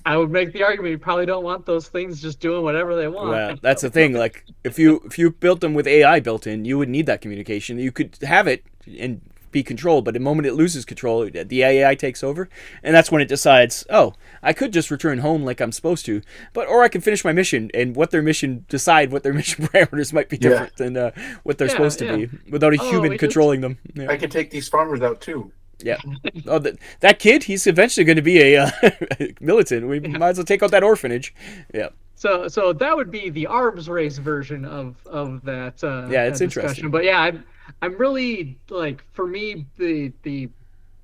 would make the argument you probably don't want those things just doing whatever they want. Well, that's the thing. Like if you built them with AI built in, you would need that communication. You could have it and be controlled, but the moment it loses control, the AI takes over, and that's when it decides, oh, I could just return home like I'm supposed to, or I can finish my mission, and what their mission parameters might be different than what they're supposed to be, without a human controlling them. Yeah. I could take these farmers out too. Yeah. Oh, that kid, he's eventually going to be a militant. We might as well take out that orphanage. Yeah. So that would be the arms race version of that. It's that interesting. But yeah, I'm really like, for me, the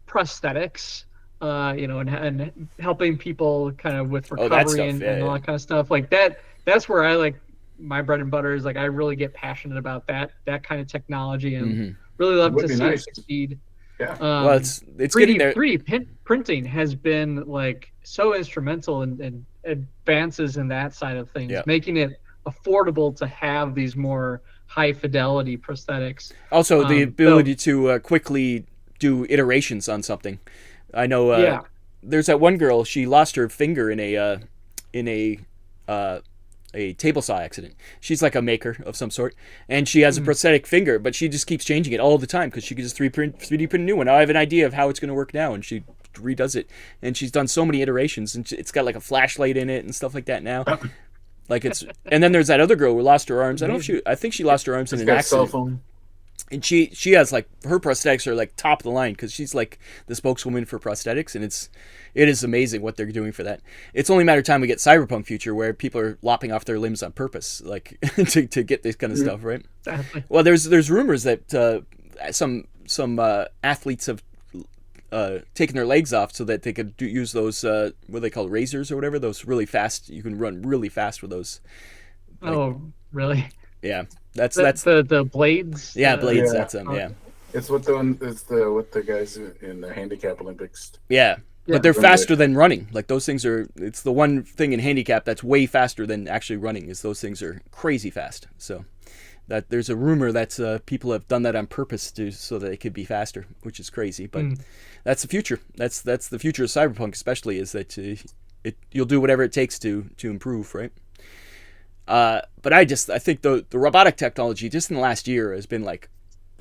prosthetics, and helping people kind of with recovery and all that kind of stuff like that. That's where I like my bread and butter is like I really get passionate about that kind of technology and really love to see it succeed. Yeah. Well, it's 3D, getting there. 3D printing has been like so instrumental in advances in that side of things, Yeah. making it affordable to have these more high fidelity prosthetics. Also, the ability to quickly do iterations on something. I know there's that one girl. She lost her finger in a table saw accident. She's like a maker of some sort, and she has a prosthetic finger, but she just keeps changing it all the time because she can just 3D print a new one. I have an idea of how it's going to work now, and she redoes it. And she's done so many iterations, and it's got like a flashlight in it and stuff like that now. Like it's, and then there's that other girl who lost her arms. I think she lost her arms in an accident. Cell phone. And she has like, her prosthetics are like top of the line because she's like the spokeswoman for prosthetics, and it is amazing what they're doing for that. It's only a matter of time we get Cyberpunk future where people are lopping off their limbs on purpose, like to get this kind of stuff, right? Exactly. Well, there's rumors that some athletes have taken their legs off so that they could use those what they call razors or whatever, those really fast. You can run really fast with those. Like, oh, really? Yeah. That's the blades. Yeah, blades. Yeah. That's them. Yeah, it's what the guys in the handicap Olympics. Yeah, but they're faster than running. Like those things are. It's the one thing in handicap that's way faster than actually running. Is those things are crazy fast. So that there's a rumor that people have done that on purpose so that they could be faster, which is crazy. But that's the future. That's the future of Cyberpunk, especially, is that you'll do whatever it takes to improve, right? But I think the robotic technology just in the last year has been like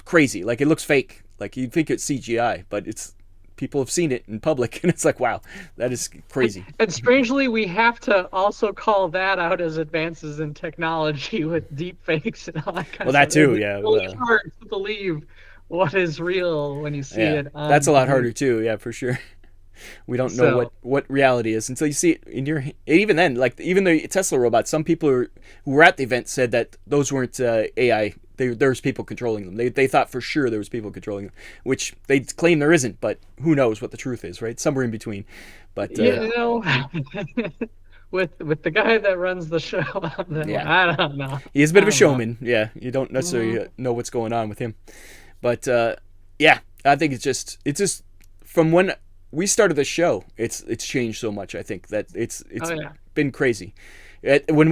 crazy. Like it looks fake. Like you'd think it's CGI, but people have seen it in public, and it's like, wow, that is crazy. And strangely, we have to also call that out as advances in technology with deep fakes and all that kind of stuff. Well, that too, yeah. It's really hard to believe what is real when you see it. That's a lot harder too, yeah, for sure. We don't know what reality is until you see it in your. Even then, like even the Tesla robots, some people who were at the event said that those weren't AI. There was people controlling them. They thought for sure there was people controlling them, which they claim there isn't. But who knows what the truth is, right? Somewhere in between. But with the guy that runs the show, I don't know. He is a bit of a showman. Yeah, you don't necessarily know what's going on with him. But I think it's just from when we started the show, it's changed so much. I think that it's been crazy. When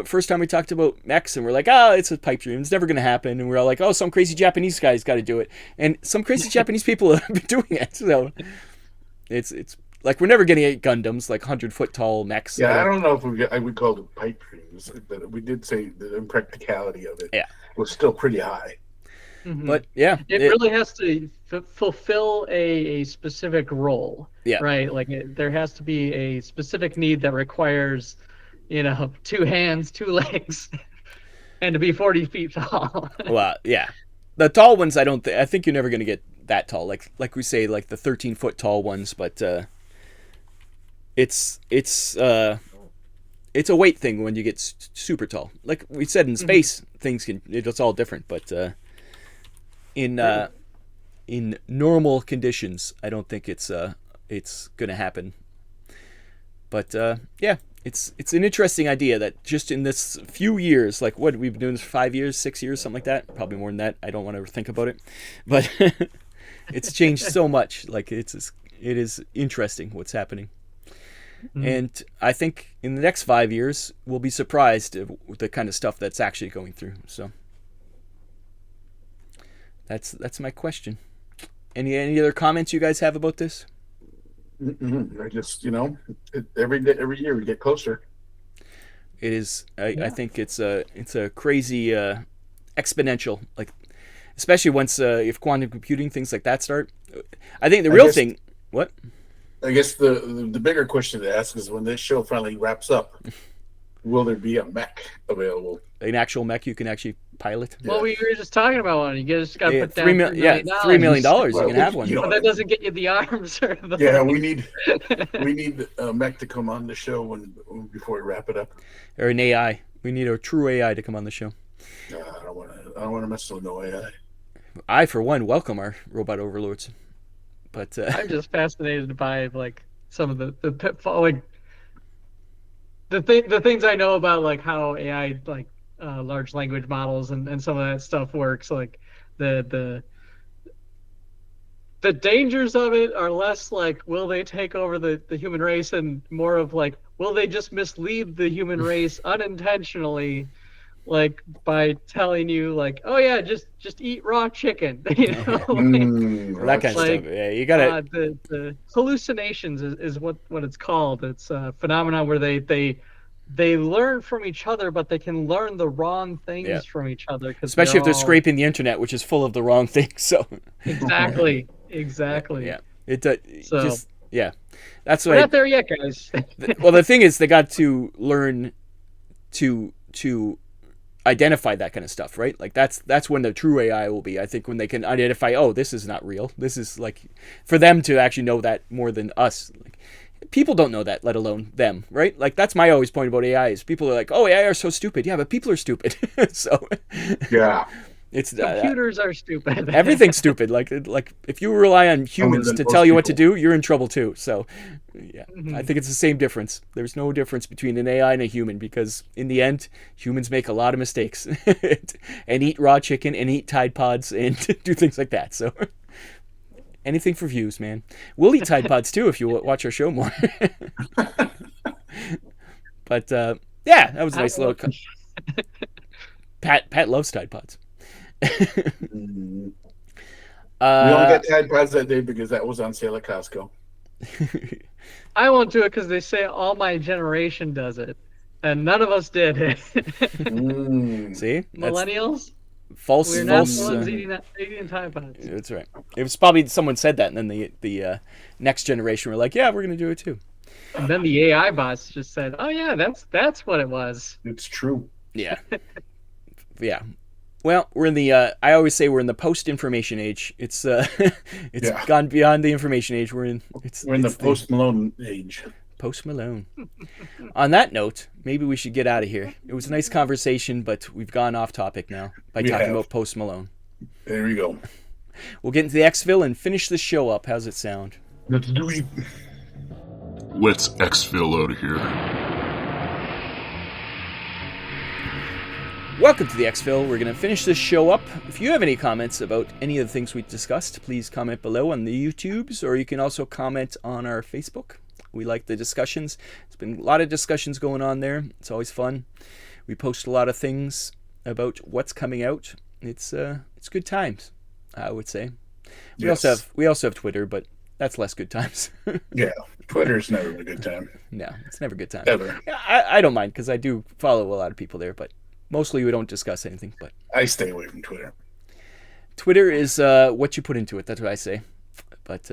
first time we talked about mechs, and we're like, it's a pipe dream, it's never going to happen, and we're all like, some crazy Japanese guy's got to do it, and some crazy Japanese people have been doing it. So it's like we're never getting 8 Gundams, like 100-foot tall mechs. Yeah, I don't know if I would call it pipe dreams, but we did say the impracticality of it was still pretty high. Mm-hmm. But it really has to fulfill a specific role, right? Like there has to be a specific need that requires, 2 hands, 2 legs, and to be 40 feet tall. Well, yeah, the tall ones I think you're never going to get that tall. Like we say, like the 13-foot tall ones, but it's a weight thing when you get super tall. Like we said, in space, it's all different, but. In normal conditions, I don't think it's going to happen. But it's an interesting idea that just in this few years, like what we've been doing this for 5 years, 6 years, something like that, probably more than that. I don't want to think about it, but it's changed so much. Like it is interesting what's happening, and I think in the next 5 years we'll be surprised with the kind of stuff that's actually going through. So. That's my question. Any other comments you guys have about this? I just every year we get closer. It is. I think it's a crazy exponential, like especially once if quantum computing things like that start. I think the real thing. What? I guess the bigger question to ask is when this show finally wraps up, will there be a mech available? An actual mech you can actually pilot? Well, we were just talking about one. You just got to put down $3 million. $3 million. You can have one. But that doesn't get you the arms or the. Yeah, we need a mech to come on the show before we wrap it up. Or an AI. We need a true AI to come on the show. I don't want to mess with no AI. I, for one, welcome our robot overlords. But I'm just fascinated by like some of the pitfall, like the things I know about like how AI like large language models and some of that stuff works. Like the dangers of it are less like will they take over the human race and more of like will they just mislead the human race unintentionally, like by telling you like, oh yeah, just eat raw chicken, you know, That kind of like, stuff. Yeah, you gotta. the hallucinations is what it's called. It's a phenomenon where they learn from each other, but they can learn the wrong things from each other. Especially if they're scraping the internet, which is full of the wrong things. So exactly. Yeah. It So just that's we're why. not there yet, guys. Well, the thing is, they got to learn to identify that kind of stuff, right? Like that's when the true AI will be. I think when they can identify, oh, this is not real. This is like for them to actually know that more than us. Like, people don't know that, let alone them, right? Like that's my always point about AI is people are like, oh, AI are so stupid. Yeah, but people are stupid. So Yeah. it's Computers are stupid. everything's stupid. Like if you rely on humans to tell you what to do, you're in trouble too. So yeah, I think it's the same difference. There's no difference between an AI and a human because in the end, humans make a lot of mistakes and eat raw chicken and eat Tide Pods and do things like that. So anything for views, man. We'll eat Tide Pods too if you watch our show more. But yeah, that was a nice little. Pat loves Tide Pods. We only got Tide Pods that day because that was on sale at Costco. I won't do it because they say all my generation does it, and none of us did it. See, Millennials, false. we're not the ones eating Tide Pods. That's right. It was probably someone said that, and then the next generation were like, "Yeah, we're gonna do it too." And then the AI bots just said, "Oh yeah, that's what it was." It's true. Yeah, yeah. Well, we're in the. I always say we're in the post-information age. It's gone beyond the information age. We're in the Post Malone age. Post Malone. On that note, maybe we should get out of here. It was a nice conversation, but we've gone off topic now by talking about Post Malone. There we go. We'll get into the ExFil and finish the show up. How's it sound? Let's do it. Let's ExFil out of here. Welcome to the ExFil. We're going to finish this show up. If you have any comments about any of the things we discussed, please comment below on the YouTubes, or you can also comment on our Facebook. We like the discussions. There's been a lot of discussions going on there. It's always fun. We post a lot of things about what's coming out. It's good times, I would say. We also have Twitter, but that's less good times. Yeah, Twitter's never a good time. No, it's never a good time. Ever. I don't mind because I do follow a lot of people there, but mostly we don't discuss anything. But I stay away from Twitter. Twitter is what you put into it. That's what I say. But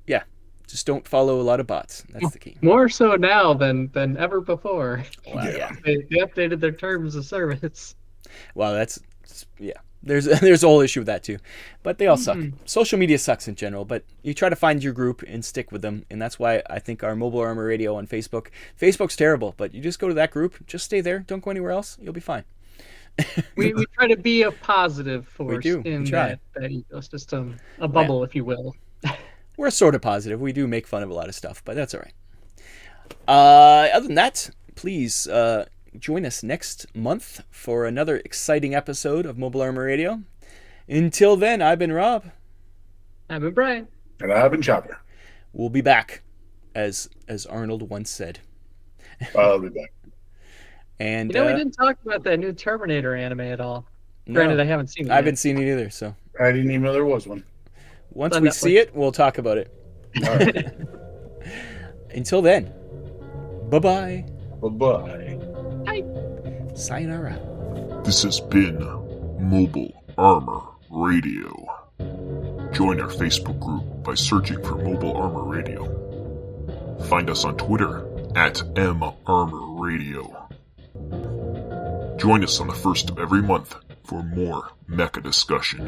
yeah, just don't follow a lot of bots. That's the key. More so now than ever before. Wow, yeah. They updated their terms of service. Well, there's a whole issue with that too, but they all suck. Social media sucks in general, but you try to find your group and stick with them, and that's why I think our Mobile Armor Radio on Facebook's terrible, but you just go to that group, just stay there, don't go anywhere else, you'll be fine. we try to be a positive force in that ecosystem, a bubble, if you will. We're sort of positive. We do make fun of a lot of stuff, but that's all right. Other than that, please join us next month for another exciting episode of Mobile Armor Radio. Until then, I've been Rob. I've been Brian. And I've been Chopper. We'll be back, as Arnold once said. I'll be back. And we didn't talk about that new Terminator anime at all. No, Granted, I haven't seen it. I haven't seen it either, so. I didn't even know there was one. Once we see it, we'll talk about it. All right. Until then, bye-bye. Bye-bye. Sayonara. This has been Mobile Armor Radio. Join our Facebook group by searching for Mobile Armor Radio. Find us on Twitter @MArmorRadio. Join us on the first of every month for more Mecha discussion.